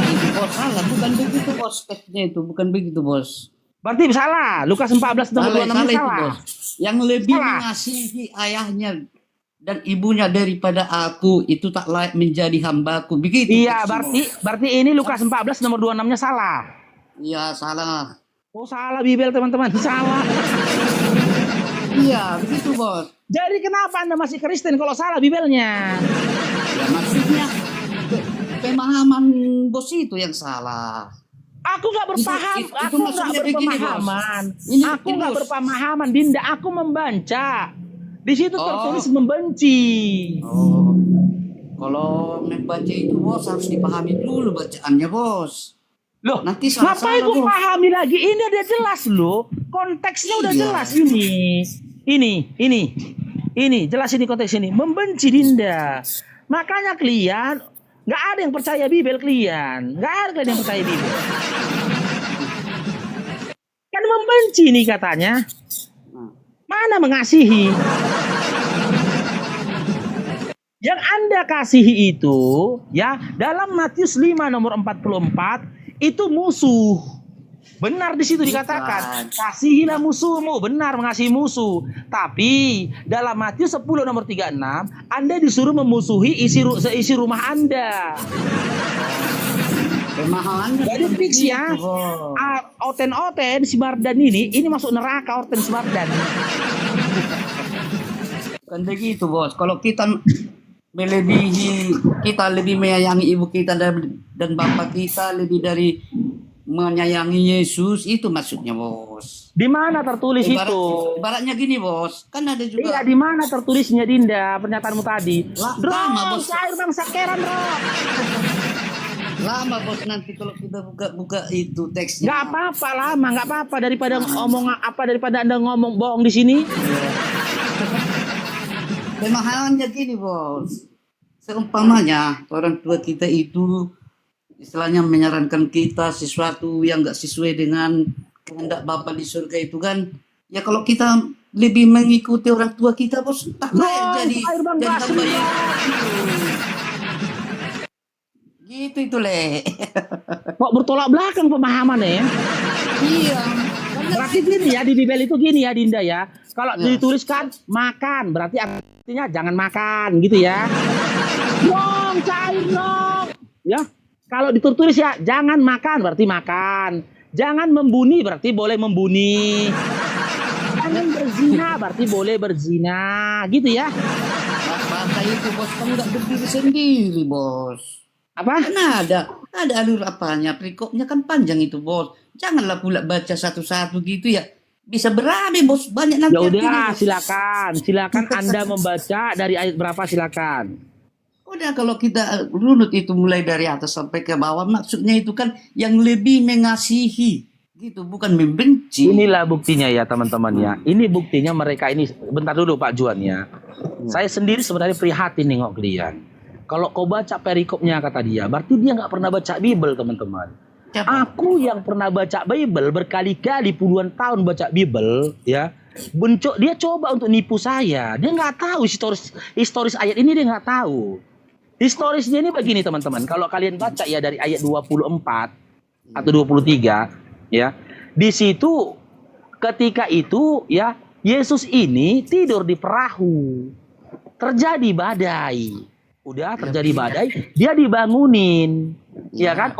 Itu, Bos, salah. Bukan begitu, Bos. Teksnya itu bukan begitu, Bos. Berarti salah. Lukas 14 nomor 26 Salah itu, salah. Bos. Yang lebih Salah. mengasihi ayahnya dan ibunya daripada aku itu tak layak menjadi hambaku. Begitu. Iya, teksnya, berarti ini Lukas 14 nomor 26-nya salah. Bos. Iya, salah. Oh, salah Bibel teman-teman, salah. Iya, begitu, Bos. Jadi kenapa Anda masih Kristen kalau salah Bibelnya? Ya maksudnya pemahaman Bos itu yang salah. Aku nggak berpaham, Itu aku nggak maksudnya begini, Bos. berpemahaman. Ini, Aku nggak Bos. berpemahaman, Dinda. Aku membaca. Di situ Oh. tertulis membenci. Oh, kalau membaca itu Bos harus dipahami dulu bacaannya, Bos. Loh, Nanti ngapain salah-salah, gue Bos. pahami lagi? Ini udah jelas loh. Konteksnya udah Iya. jelas ini. Ini, jelas ini konteks ini. Membenci Dinda. Makanya kalian nggak ada yang percaya Bibel kalian. Nggak ada kalian yang percaya Bibel. Kan membenci nih katanya. Mana mengasihi? Yang Anda kasihi itu ya dalam Matius 5 nomor 44 itu musuh. Benar di situ dikatakan, kasihilah musuhmu, benar mengasihi musuh. Tapi dalam Matius 10 nomor 36, Anda disuruh memusuhi seisi rumah Anda. Pemahamannya Jadi bukan fix ya. begitu, Bos. Oten si Mardan ini masuk neraka Oten si Mardan. Kan begitu, Bos. Kalau kita kita lebih menyayangi ibu kita dan bapak kita lebih dari menyayangi Yesus, itu maksudnya, Bos. Di mana tertulis itu? Ibaratnya gini, Bos. Kan ada Iya, juga di mana tertulisnya Dinda pernyataanmu tadi? lama, Bos. Cair bang sakeran, Bro. Lama, Bos, nanti kalau kita buka itu teksnya. Nggak apa-apa lama, nggak apa-apa daripada daripada Anda ngomong bohong di sini. Pemahamannya gini, Bos. Seumpamanya orang tua kita itu istilahnya menyarankan kita sesuatu yang nggak sesuai dengan kehendak Bapa di surga itu kan, ya kalau kita lebih mengikuti orang tua kita, Bos, tak layak jadi Bang, hamba gitu itu Le. Kok bertolak belakang pemahamannya ya? Iya. Berarti gini ya, di Bibel itu gini ya Dinda ya. Kalau Ya. dituliskan makan, berarti artinya jangan makan gitu ya. Dong, cair dong. Ya. Kalau ditulis ya jangan makan, berarti makan. Jangan membunuh, berarti boleh membunuh. Jangan berzina, berarti boleh berzina. Gitu ya. Bahasa itu, Bos, kamu nggak berdiri sendiri, Bos. Apa? Kan ada alur apanya, perikopnya kan panjang itu, Bos. Janganlah pula baca satu-satu gitu ya. Bisa berabe, Bos, banyak nanti. Ya udah, artinya, Bos. silakan Anda membaca dari ayat berapa silakan. Udah, kalau kita runut itu mulai dari atas sampai ke bawah, maksudnya itu kan yang lebih mengasihi, gitu, bukan membenci. Inilah buktinya ya teman-teman ya. Ini buktinya mereka ini. Bentar dulu Pak Juan ya. Saya sendiri sebenarnya prihatin nengok kalian. Kalau kau baca perikopnya kata dia, berarti dia nggak pernah baca Bible teman-teman. Siapa? Aku yang pernah baca Bible berkali-kali puluhan tahun baca Bible ya. Dia coba untuk nipu saya. Dia nggak tahu historis ayat ini, dia nggak tahu. Historisnya ini begini teman-teman. Kalau kalian baca ya dari ayat 24 atau 23 ya. Di situ ketika itu ya Yesus ini tidur di perahu. Terjadi badai. Udah terjadi badai, dia dibangunin. Ya kan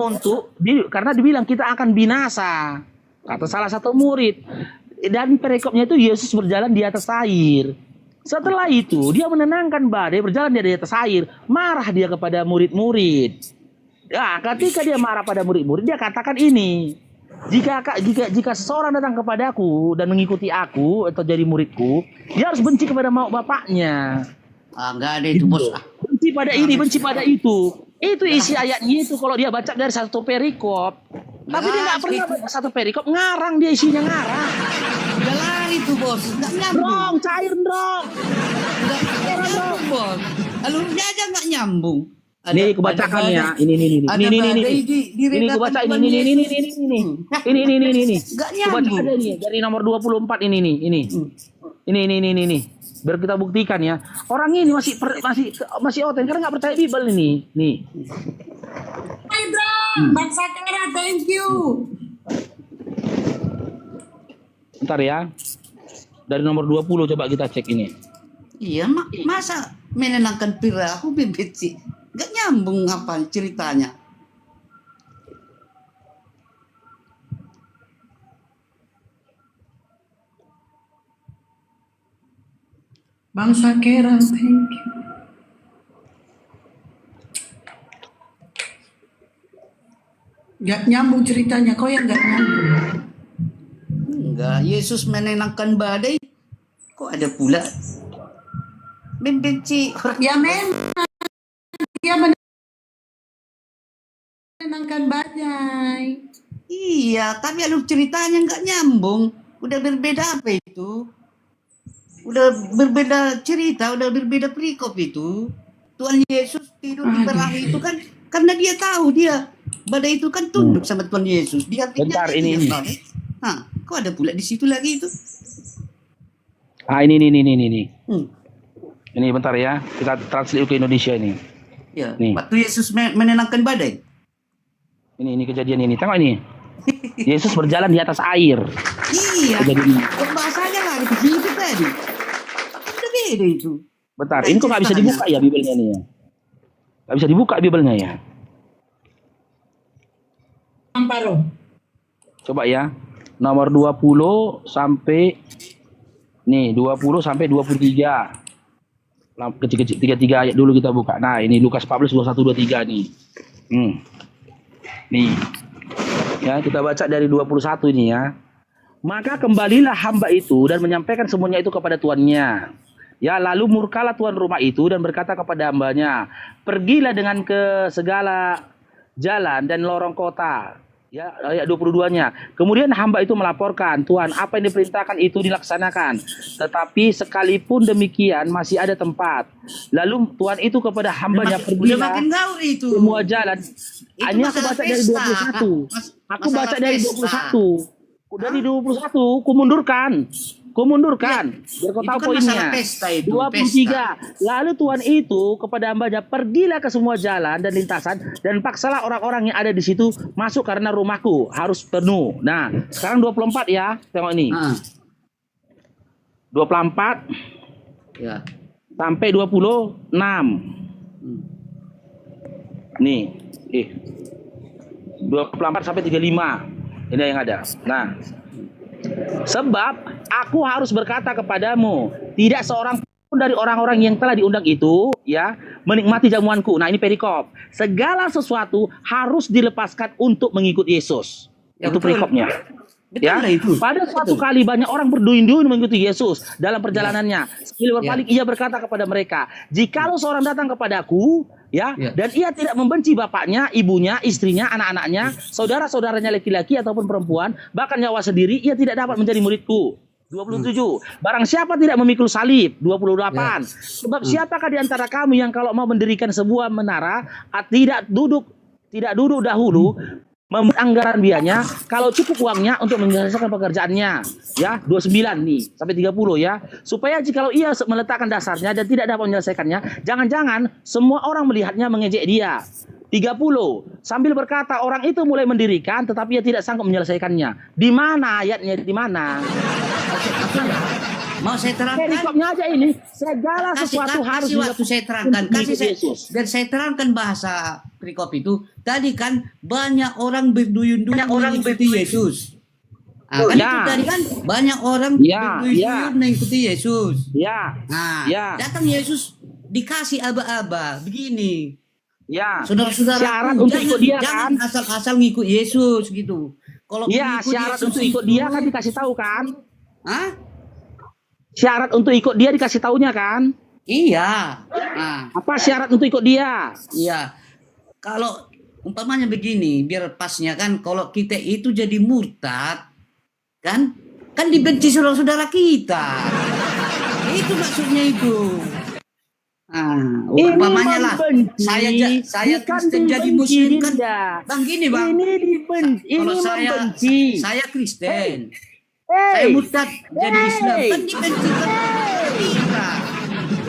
karena dibilang kita akan binasa. Kata salah satu murid. Dan perikopnya itu Yesus berjalan di atas air. Setelah itu dia menenangkan badai, berjalan di atas air. Marah dia kepada murid-murid. Ya, ketika dia marah pada murid-murid, dia katakan ini. Jika seseorang datang kepadaku dan mengikuti aku atau jadi muridku, dia harus benci kepada mau bapaknya. Enggak ada itu, Bos. Benci pada ini, benci pada itu. Itu isi ayatnya itu kalau dia baca dari satu perikop. Tapi dia nggak pernah baca satu perikop, ngarang dia isinya ngarang. Udah lari tuh, Bos. Nggak nyambung. Drong, cair drong. Nggak nyambung, Bos. Alurnya aja nggak nyambung. Nih kebacakan ya. Ini. Ini kebaca ini. Nggak Kebaca nyambung. aja nih dari nomor 24 ini nih. Ini. Biar kita buktikan ya. Orang ini masih oten karena nggak percaya Bible ini. Nih. Hai bro, Bang Sakera, thank you. Bentar ya. Dari nomor 20 coba kita cek ini. Iya, masa menenangkan perilaku benci? Gak nyambung apa ceritanya. Bang Sakera, thank you. Gak nyambung ceritanya, kau yang gak nyambung. Enggak, Yesus menenangkan badai. Kok ada pula membenci orang? Ya memang dia menenangkan badai. Iya, tapi alur ceritanya nggak nyambung. Udah berbeda apa itu? Udah berbeda cerita, udah berbeda perikop itu. Tuhan Yesus tidur di perahu itu kan karena dia tahu dia badai itu kan tunduk sama Tuhan Yesus. Dia Bentar, ini. Nah, kok ada pula di situ lagi itu? Ah, ini. Hmm. Ini bentar ya. Kita translate ke Indonesia ini. Ya, Nih. waktu Yesus menenangkan badai. Ini kejadian ini. Tengok ini. Yesus berjalan di atas air. Iya. Kejadian ini. Kok bahasanya lagi begitu tadi? Udah beda itu. Bentar, ini kok nggak bisa dibuka ya Bibelnya ini ya? Nggak bisa dibuka Bibelnya ya? Amparo. Coba ya. Nomor 20 sampai nih 20 sampai 23. Kecil-kecil 33 ayat dulu kita buka. Nah, ini Lukas 14 21 23 nih. Nih. Ya, kita baca dari 21 ini ya. Maka kembalilah hamba itu dan menyampaikan semuanya itu kepada tuannya. Ya, lalu murkalah tuan rumah itu dan berkata kepada hambanya, pergilah dengan ke segala jalan dan lorong kota. Ya, ayat 22-nya. Kemudian hamba itu melaporkan, Tuhan, apa yang diperintahkan itu dilaksanakan. Tetapi sekalipun demikian masih ada tempat. Lalu Tuhan itu kepada hambanya, pergilah makin gaul itu. semua jalan. Itu Hanya aku masalah baca dari pesta. 21. Aku Masalah baca dari pesta. 21. Dari 21, kumundurkan. Biar kau Itu tahu kan poinnya. masalah pesta itu, 23. Lalu Tuhan itu kepada hambanya, pergilah ke semua jalan dan lintasan dan paksalah orang-orang yang ada di situ masuk karena rumahku harus penuh. Nah, sekarang 24 ya. Tengok ini. 24 Ya. sampai 26. Nih, 24 sampai 35. Ini yang ada. Nah, sebab aku harus berkata kepadamu, tidak seorang pun dari orang-orang yang telah diundang itu ya menikmati jamuanku. Nah, ini perikop. Segala sesuatu harus dilepaskan untuk mengikut Yesus. Ya, Itu betul. perikopnya. Betul Ya, lah itu. pada suatu kali banyak orang berduyun-duyun mengikuti Yesus dalam perjalanannya. Sekali berpaling ia berkata kepada mereka, jikalau seorang datang kepadaku, ya, dan ia tidak membenci bapaknya, ibunya, istrinya, anak-anaknya, saudara-saudaranya laki-laki ataupun perempuan, bahkan nyawa sendiri, ia tidak dapat menjadi muridku. 27. Barang siapa tidak memikul salib. 28. Sebab siapakah di antara kamu yang kalau mau mendirikan sebuah menara tidak duduk dahulu anggaran biayanya kalau cukup uangnya untuk menyelesaikan pekerjaannya, ya. 29 nih sampai 30 ya, supaya jikalau ia meletakkan dasarnya dan tidak dapat menyelesaikannya, jangan-jangan semua orang melihatnya mengejek dia. 30 sambil berkata orang itu mulai mendirikan tetapi ia tidak sanggup menyelesaikannya. Di mana ayatnya, di mana? Mau saya terangkan? Perikopnya aja ini, segala sesuatu harus kasih waktu saya terangkan. Yesus. Dan saya terangkan bahasa perikop itu. Tadi kan banyak orang berduyun-duyun mengikuti Yesus. Kan itu tadi kan banyak orang berduyun-duyun mengikuti Yesus. Datang Yesus dikasih aba-aba begini. Saudara-saudara, syarat untuk ikut dia kan? Jangan asal-asal ngikut Yesus gitu. Kalau syarat untuk ikut dia kan dikasih tahu kan? Hah? Syarat untuk ikut dia dikasih taunya kan? Iya. Apa syarat untuk ikut dia? Iya. Kalau umpamanya begini, biar pasnya kan, kalau kita itu jadi murtad, kan dibenci saudara-saudara kita. Itu maksudnya itu. Umpamanya lah, saya Kristen jadi Muslim kan, bang gini bang. Kalau saya Kristen. Saya murtad jadi Islam kan dibenci kita.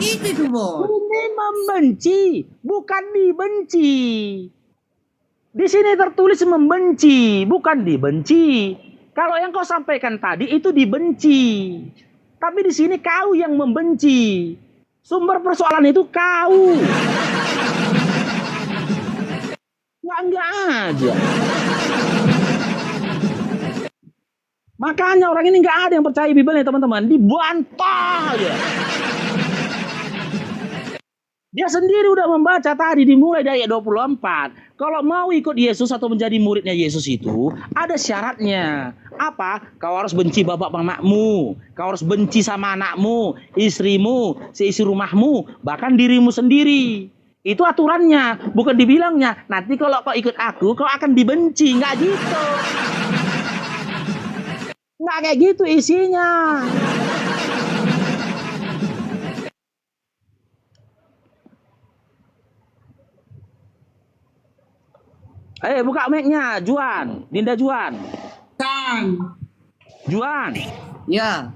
Itu bos. Ini membenci, bukan dibenci. Di sini tertulis membenci, bukan dibenci. Kalau yang kau sampaikan tadi itu dibenci. Tapi di sini kau yang membenci. Sumber persoalan itu kau. Enggak aja. Makanya orang ini nggak ada yang percaya Bibelnya teman-teman. Dibantah aja. Dia sendiri udah membaca tadi dimulai dari ayat 24. Kalau mau ikut Yesus atau menjadi muridnya Yesus itu ada syaratnya. Apa? Kau harus benci bapak mamamu. Kau harus benci sama anakmu, istrimu, seisi rumahmu, bahkan dirimu sendiri. Itu aturannya, bukan dibilangnya. Nanti kalau kau ikut aku, kau akan dibenci. Nggak gitu. Nggak kayak gitu isinya. Buka mic-nya, Juan. Dinda Juan. Kan. Juan. Ya,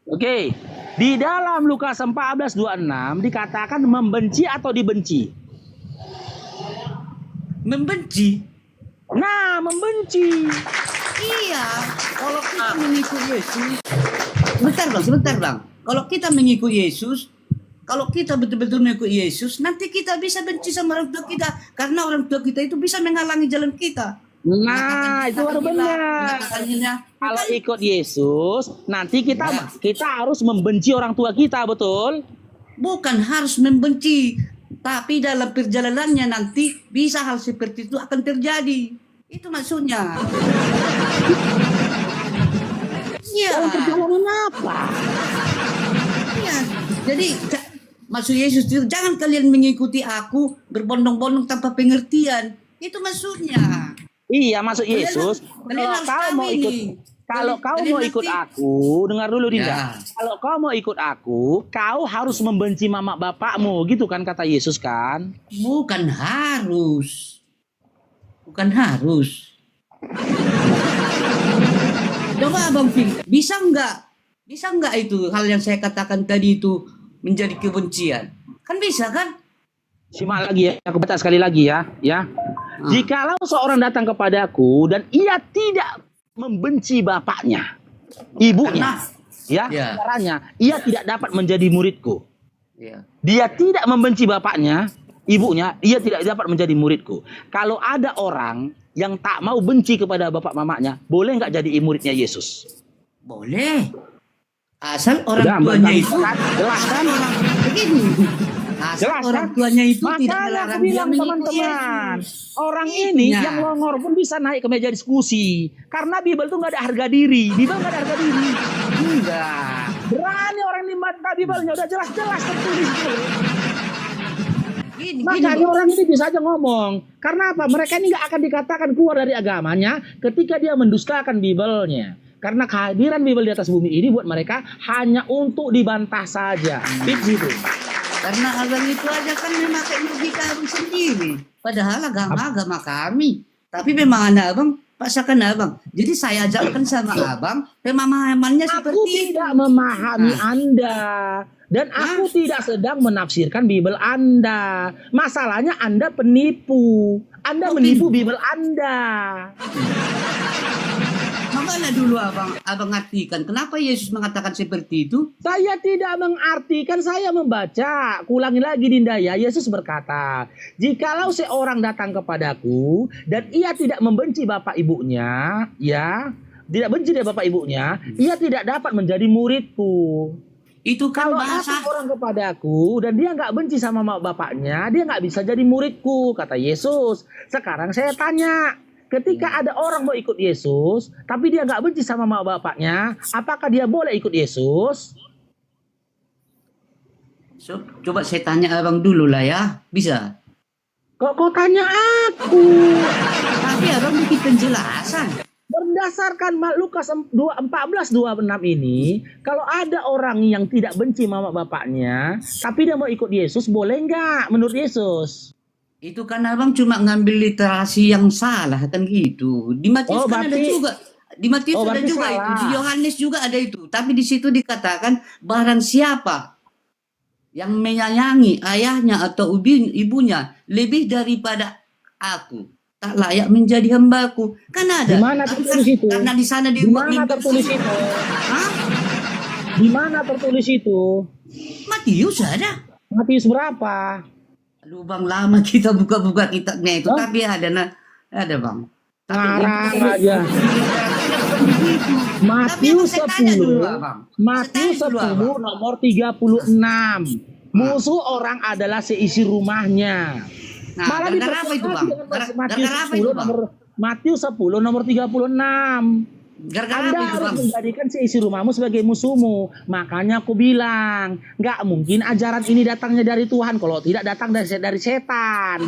Oke. Di dalam Lukas 14:26 dikatakan membenci atau dibenci? membenci. Nah, membenci. Iya, kalau kita mengikut Yesus, sebentar bang. Kalau kita mengikut Yesus, kalau kita betul-betul mengikut Yesus, nanti kita bisa benci sama orang tua kita, karena orang tua kita itu bisa menghalangi jalan kita. Nah, itu baru benar. Kalau ikut Yesus, nanti kita harus membenci orang tua kita, betul? Bukan harus membenci, tapi dalam perjalanannya nanti bisa hal seperti itu akan terjadi. Itu maksudnya. Iya. Dalam perjalanan apa? Iya. Jadi maksud Yesus itu jangan kalian mengikuti aku berbondong-bondong tanpa pengertian. Itu maksudnya. Iya, maksud Yesus. Kalian harus tahu ini. Kalau kau Kalian mau ikut nanti- aku, dengar dulu Dinda. Ya. Kalau kau mau ikut aku, kau harus membenci mama bapakmu, gitu kan kata Yesus kan? Bukan harus. Bukan harus. Coba Abang Fing, bisa nggak itu hal yang saya katakan tadi itu menjadi kebencian? Kan bisa kan? Simak lagi ya, aku baca sekali lagi ya. Jikalau seorang datang kepadaku dan ia tidak membenci bapaknya, ibunya, caranya ia tidak dapat menjadi muridku. Ya. Dia tidak membenci bapaknya, ibunya, ia tidak dapat menjadi muridku. Kalau ada orang yang tak mau benci kepada bapak mamanya, boleh nggak jadi muridnya Yesus? Boleh. Asal orang Udah, tuanya Bang, itu jelas kan? begini. Asal Jelas orang kan? tuanya itu tidak Makanya aku melarang dia bilang mengikut teman-teman, Yesus. orang ini Iya. yang longor pun bisa naik ke meja diskusi. Karena Bible tuh nggak ada harga diri. Bible nggak ada harga diri. Enggak. Berani orang ini membantah Bible-nya, udah jelas-jelas tertulis itu. Gini, Makanya orang ini bisa aja ngomong. Karena apa? Mereka ini nggak akan dikatakan keluar dari agamanya ketika dia mendustakan Bible-nya. Karena kehadiran Bible di atas bumi ini buat mereka hanya untuk dibantah saja. Begitu. Karena abang itu aja kan memakai logika abang sendiri. Padahal agama kami. Tapi memang anak abang paksakan abang. Jadi saya ajarkan sama abang pemahamannya Aku seperti tidak itu. memahami Anda. Dan aku tidak sedang menafsirkan Bible Anda. Masalahnya Anda penipu. Anda menipu Bible Anda. Makanya dulu abang artikan kenapa Yesus mengatakan seperti itu? Saya tidak mengartikan, saya membaca. Kulangi lagi Dinda ya. Yesus berkata, jikalau seorang datang kepadaku dan ia tidak membenci bapak ibunya, ya, tidak benci dari bapak ibunya, ia tidak dapat menjadi muridku. Itu kan Kalau bahasa datang orang kepadaku dan dia nggak benci sama bapaknya, dia nggak bisa jadi muridku, kata Yesus. Sekarang saya tanya, ketika ada orang mau ikut Yesus, tapi dia nggak benci sama bapaknya, apakah dia boleh ikut Yesus? So, coba saya tanya abang dulu lah ya. Bisa? Kok kau tanya aku? Tapi abang bikin penjelasan. Berdasarkan Lukas 14:26 ini, kalau ada orang yang tidak benci mama bapaknya, tapi dia mau ikut Yesus, boleh nggak menurut Yesus? Itu kan abang cuma ngambil literasi yang salah kan gitu. Di Matius kan ada berarti- juga. Di Matius ada berarti juga salah. itu. Di Yohanes juga ada itu. Tapi di situ dikatakan barang siapa yang menyayangi ayahnya atau ibunya lebih daripada aku, tak layak menjadi hambaku. Kan ada. Di mana tertulis itu? Karena di sana Di dibuat mana mimpi. tertulis itu? Hah? Di mana tertulis itu? Matius ada. Matius berapa? Lubang lama kita buka-buka kitabnya itu, tapi ada bang. Tapi Ngarang itu- aja. Matius Tapi aku tanya 10. dulu, Bang. Matius Saya tanya dulu, 10 nomor 36. Musuh orang adalah seisi rumahnya. Nah, Malah gara-gara apa itu bang? diperkuat dengan Matius Gara-gara apa 10 itu bang? nomor Matius 10 nomor 36. Gara-gara Anda apa itu harus bang? menjadikan seisi rumahmu sebagai musuhmu. Makanya aku bilang, nggak mungkin ajaran ini datangnya dari Tuhan kalau tidak datang dari setan.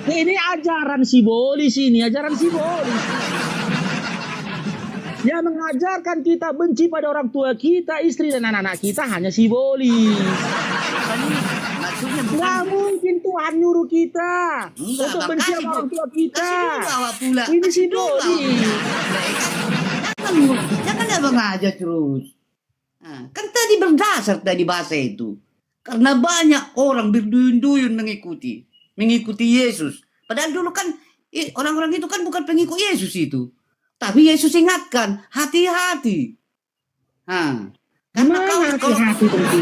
Ini ajaran simbolis ini, ajaran simbolis. Yang mengajarkan kita benci pada orang tua kita, istri dan anak-anak kita hanya simbolis. Maksudnya bukan. Nggak mungkin Tuhan nyuruh kita Enggak, untuk Bang. benci Kasih sama orang dulu. tua kita. Kasih dulu awak pula. Ini Kasih dulu awak simbolis. pula. Jangan abang aja terus. Nah, kan tadi berdasar tadi bahasa itu. Karena banyak orang berduyun-duyun mengikuti Yesus. Padahal dulu kan orang-orang itu kan bukan pengikut Yesus itu. Tapi Yesus ingatkan, hati-hati. Nah, karena Gimana kalau hati-hati tentu?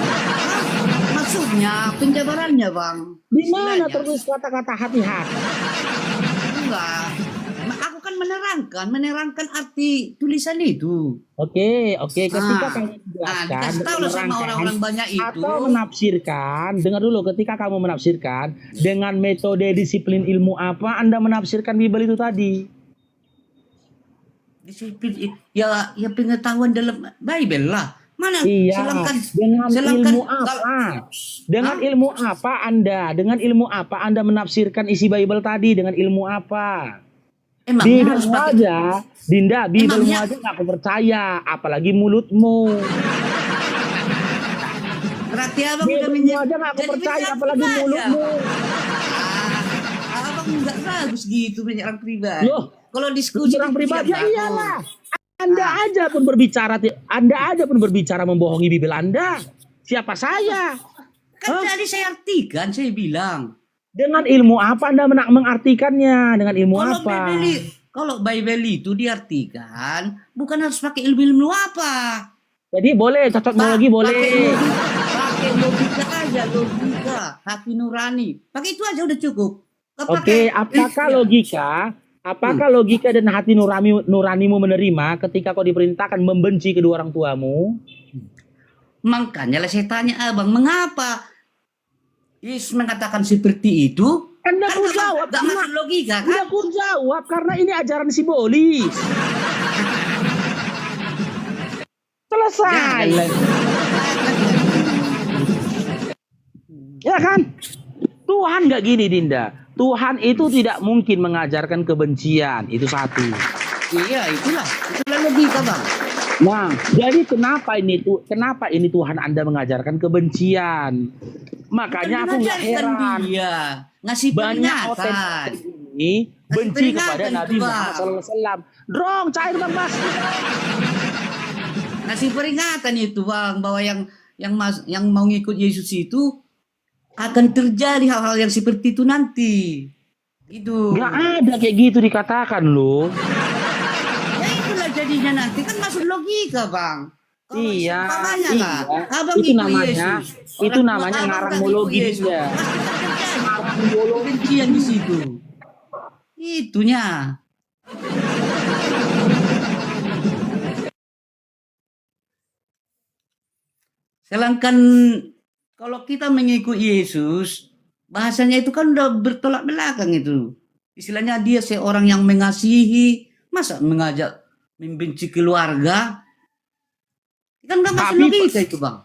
maksudnya penjabarannya bang. Di mana Istilahnya. terus kata-kata hati-hati? Enggak. Aku kan menerangkan arti tulisan itu. Oke. Ketika Ah. kamu Nah, menjelaskan, dikasih tahu lah sama menerangkan, orang-orang banyak itu. atau menafsirkan, dengar dulu, ketika kamu menafsirkan dengan metode disiplin ilmu apa Anda menafsirkan Bible itu tadi? Disiplin ya pengetahuan dalam Bible lah. Mana Iya. Dengan ilmu apa? Dengan Hah? ilmu apa Anda? Dengan ilmu apa Anda menafsirkan isi Bible tadi? Dengan ilmu apa? Emangnya harus Biblemu pakai aja, Dinda, Biblemu Emangnya- aja nggak aku percaya, apalagi mulutmu. berarti abang udah Biblemu aja nggak aku jadi percaya, menyerang apalagi pribadi, mulutmu. Abang nggak bagus gitu menyerang pribadi. Loh, Kalau diskusi Orang itu pribadi siap bagus. iyalah. Anda aja pun berbicara membohongi Bible Anda. Siapa saya? Kan tadi saya artikan, saya bilang. Dengan ilmu apa Anda mengartikannya? Dengan ilmu apa? Kalau Bible itu diartikan, bukan harus pakai ilmu apa. Jadi boleh cocokologi boleh. Pakai logika aja, logika, hati nurani. Pakai itu aja udah cukup. Nggak Oke, pakai- apakah logika dan hati nuranimu menerima ketika kau diperintahkan membenci kedua orang tuamu? Makanya lah saya tanya abang, mengapa Yesus mengatakan seperti itu? Anda Kan ku jawab, nggak masuk logika kan? udah ku jawab karena ini ajaran simbolis. Selesai. Ya kan? Tuhan nggak gini, Dinda. Tuhan itu tidak mungkin mengajarkan kebencian. Itu satu. Iya, itulah logika bang. Nah, jadi kenapa ini Tuhan Anda mengajarkan kebencian? Makanya aku nggak heran. Dia ngasih Banyak peringatan. otentik ini benci peringatan kepada itu, Nabi Bang. Muhammad SAW. Drong, cair Bang Bas. Ngasih peringatan itu bang, bahwa yang mau ngikut Yesus itu akan terjadi hal-hal yang seperti itu nanti. Gitu. Nggak ada kayak gitu dikatakan loh. Ya itulah jadinya nanti kan masuk logika bang. Kalau Iya, umpamanya iya. lah, abang Itu ikut namanya- Yesus. itu Orang tua namanya abang ngarang nggak ikut mologi Yesus. dia. Pasti terjadi kebencian di situ. Itunya. Sedangkan kalau kita mengikut Yesus, bahasanya itu kan udah bertolak belakang itu. Istilahnya dia seorang yang mengasihi, masa mengajak membenci keluarga? Kan nggak masuk Tapi- logika itu bang.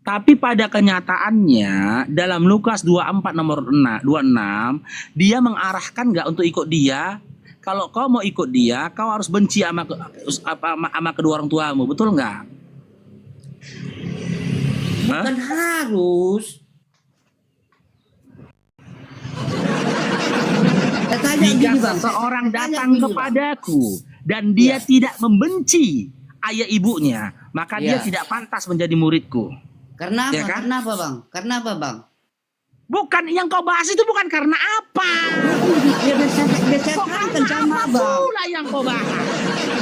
Tapi pada kenyataannya dalam Lukas 24 nomor 26 dia mengarahkan nggak untuk ikut dia. Kalau kau mau ikut dia, kau harus benci sama kedua orang tuamu, betul nggak? Bukan harus. Saya tanya Jika gini bang. seseorang saya tanya datang gini, Bang. kepadaku dan dia tidak membenci ayah ibunya, maka dia Iya. tidak pantas menjadi muridku. Karena apa? Ya kan? Karena apa bang? Karena apa bang? Bukan yang kau bahas itu bukan karena apa? Ya biar saya Kok terangkan karena sama apa abang. pula yang kau bahas?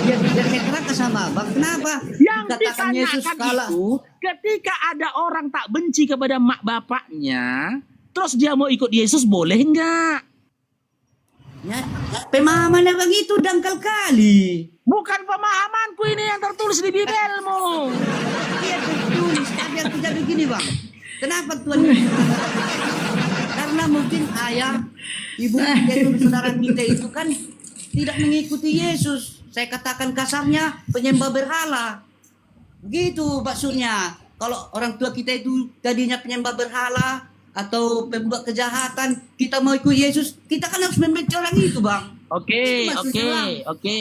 Biar saya terangkan sama abang. Kenapa? Yang Dikatakan Yesus ditanyakan kalah. itu ketika ada orang tak benci kepada mak bapaknya, terus dia mau ikut Yesus boleh enggak? Ya, pemahaman abang itu dangkal kali. Bukan pemahamanku ini yang tertulis di Bibelmu. Iya tertulis, tapi yang tidak begini bang. Kenapa Tuhan? Karena mungkin ayah, ibu kita itu, saudara kita itu kan tidak mengikuti Yesus. Saya katakan kasarnya penyembah berhala. Begitu maksudnya. Kalau orang tua kita itu tadinya penyembah berhala atau pembuat kejahatan, kita mau ikut Yesus, kita kan harus membenci orang itu bang. Oke.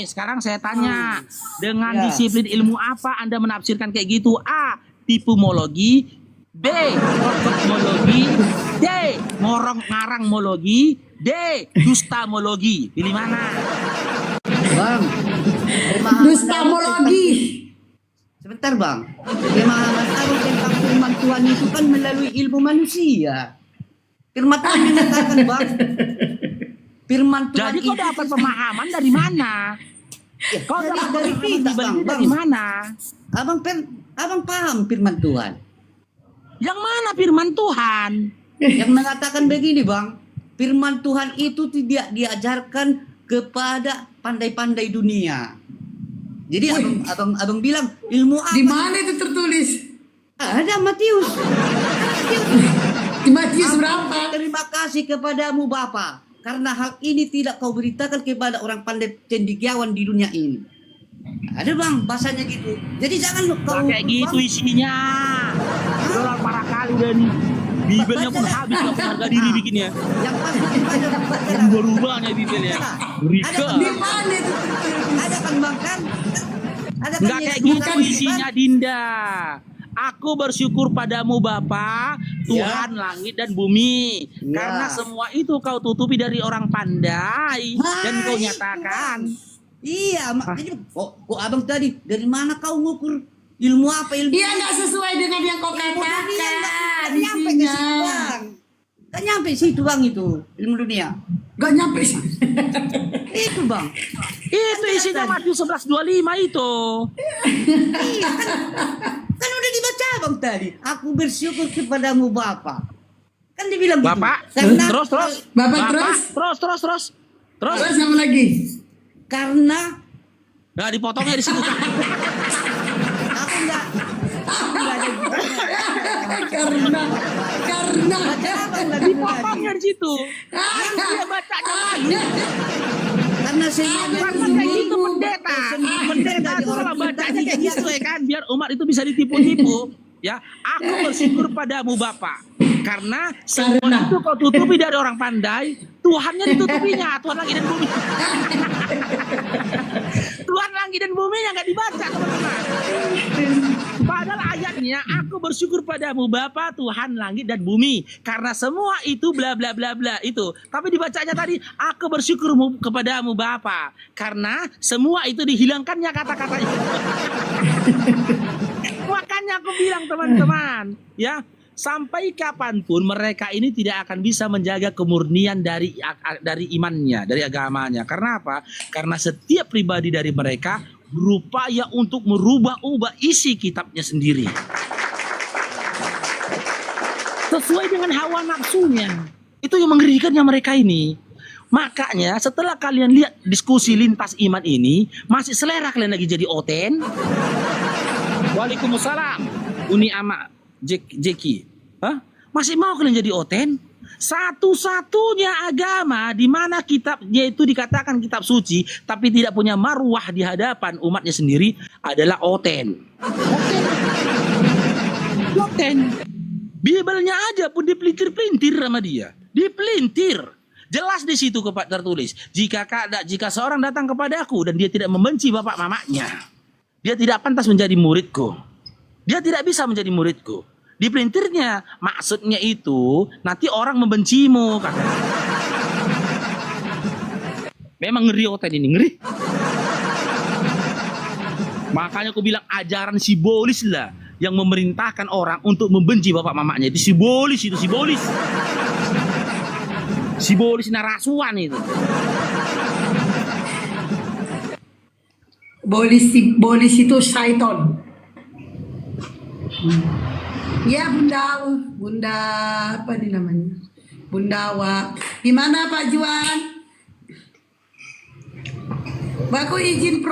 Sekarang saya tanya, dengan Ya. disiplin ilmu apa Anda menafsirkan kayak gitu? A. Tipumologi, B. Protokmologi, D. Ngarangmologi, D. Dustamologi. Pilih mana? Bang, pemahaman Dustamologi. sebentar bang. Pemahaman aku tentang firman Tuhan itu kan melalui ilmu manusia. Firman Tuhan menyatakan bang. Firman Tuhan Jadi kau itu dapat pemahaman dari mana? Kau dapat dari kita bang. dari mana? Abang paham firman Tuhan. Yang mana firman Tuhan? Yang mengatakan begini bang. Firman Tuhan itu tidak diajarkan kepada pandai-pandai dunia. Jadi abang bilang ilmu apa? Di mana itu tertulis? Ada Matius. Di Matius berapa? Terima kasih kepadamu Bapa, karena hal ini tidak kau beritakan kepada orang pandai cendekiawan di dunia ini. Ada bang, bahasanya gitu. Jadi jangan kau Kayak gitu isinya. Dolar parah kali udah nih. Bibelnya pun habis gak harga diri bikinnya. yang pasti baca. Berubahnya Bibelnya. Rika. Di mana itu tertulis? Ada kan bang kan? Ada kan Enggak kayak Yesus gitu kan, isinya Dinda. Aku bersyukur padamu Bapa, Tuhan langit dan bumi. Ya. Karena semua itu kau tutupi dari orang pandai dan kau Hai, nyatakan. Iya, makanya kok abang tadi dari mana kau ngukur ilmu apa ilmu? Iya nggak sesuai dengan yang kau Ilmu dunia katakan nggak nyampe ke isinya. situ bang. Nggak nyampe situ bang itu ilmu dunia. Nggak nyampe sih. Itu bang. Itu isinya Matius 11:25 itu. Iya kan udah dibaca bang tadi. Aku bersyukur kepadamu Bapa. Kan dibilang gitu. Bapak, Karena terus. Bapak, terus? Terus. Terus apa lagi? karena Nah, dipotongnya di situ. aku enggak ada Karena baca abang tadi. Dipotongnya di situ. Yang dia bacanya lagi. Karena semuanya Karena kayak gitu pendeta. Pendeta itu kalau bacanya kayak gitu ya kan, biar umat itu bisa ditipu-tipu. Ya, aku bersyukur padamu Bapa, karena semua itu kau tutupi dari orang pandai, Tuhannya ditutupinya, Tuhan langit dan bumi. Tuhan langit dan bumi yang nggak dibaca teman-teman. Padahal ayatnya, aku bersyukur padamu Bapa, Tuhan langit dan bumi, karena semua itu bla bla bla bla itu. Tapi dibacanya tadi, aku bersyukur kepadamu Bapa, karena semua itu dihilangkannya kata-katanya. Makanya aku bilang teman-teman, ya, sampai kapanpun mereka ini tidak akan bisa menjaga kemurnian dari imannya, dari agamanya. Karena apa? Karena setiap pribadi dari mereka berupaya untuk merubah-ubah isi kitabnya sendiri sesuai dengan hawa nafsunya. Itu yang mengerikannya mereka ini. Makanya setelah kalian lihat diskusi lintas iman ini, masih selera kalian lagi jadi oten. Waalaikumsalam Uni Ama Jeki. Hah? Masih mau kalian jadi oten? Satu-satunya agama di mana kitabnya itu dikatakan kitab suci tapi tidak punya marwah di hadapan umatnya sendiri adalah oten. Oten. Bibelnya aja pun dipelintir-pelintir sama dia. Dipelintir. Jelas di situ tertulis, jika seorang datang kepadaku dan dia tidak membenci bapak mamanya, dia tidak pantas menjadi muridku. Dia tidak bisa menjadi muridku. Di pelintirnya, maksudnya itu nanti orang membencimu, kata. Memang ngeri oten ini, ngeri. Makanya aku bilang ajaran simbolis lah yang memerintahkan orang untuk membenci bapak mamanya. Itu simbolis, itu simbolis. Si Bolis narasuan itu. Bolis itu syaiton. Ya Bunda apa nih namanya? Bundawa. Gimana Pak Juan? Baku izin pro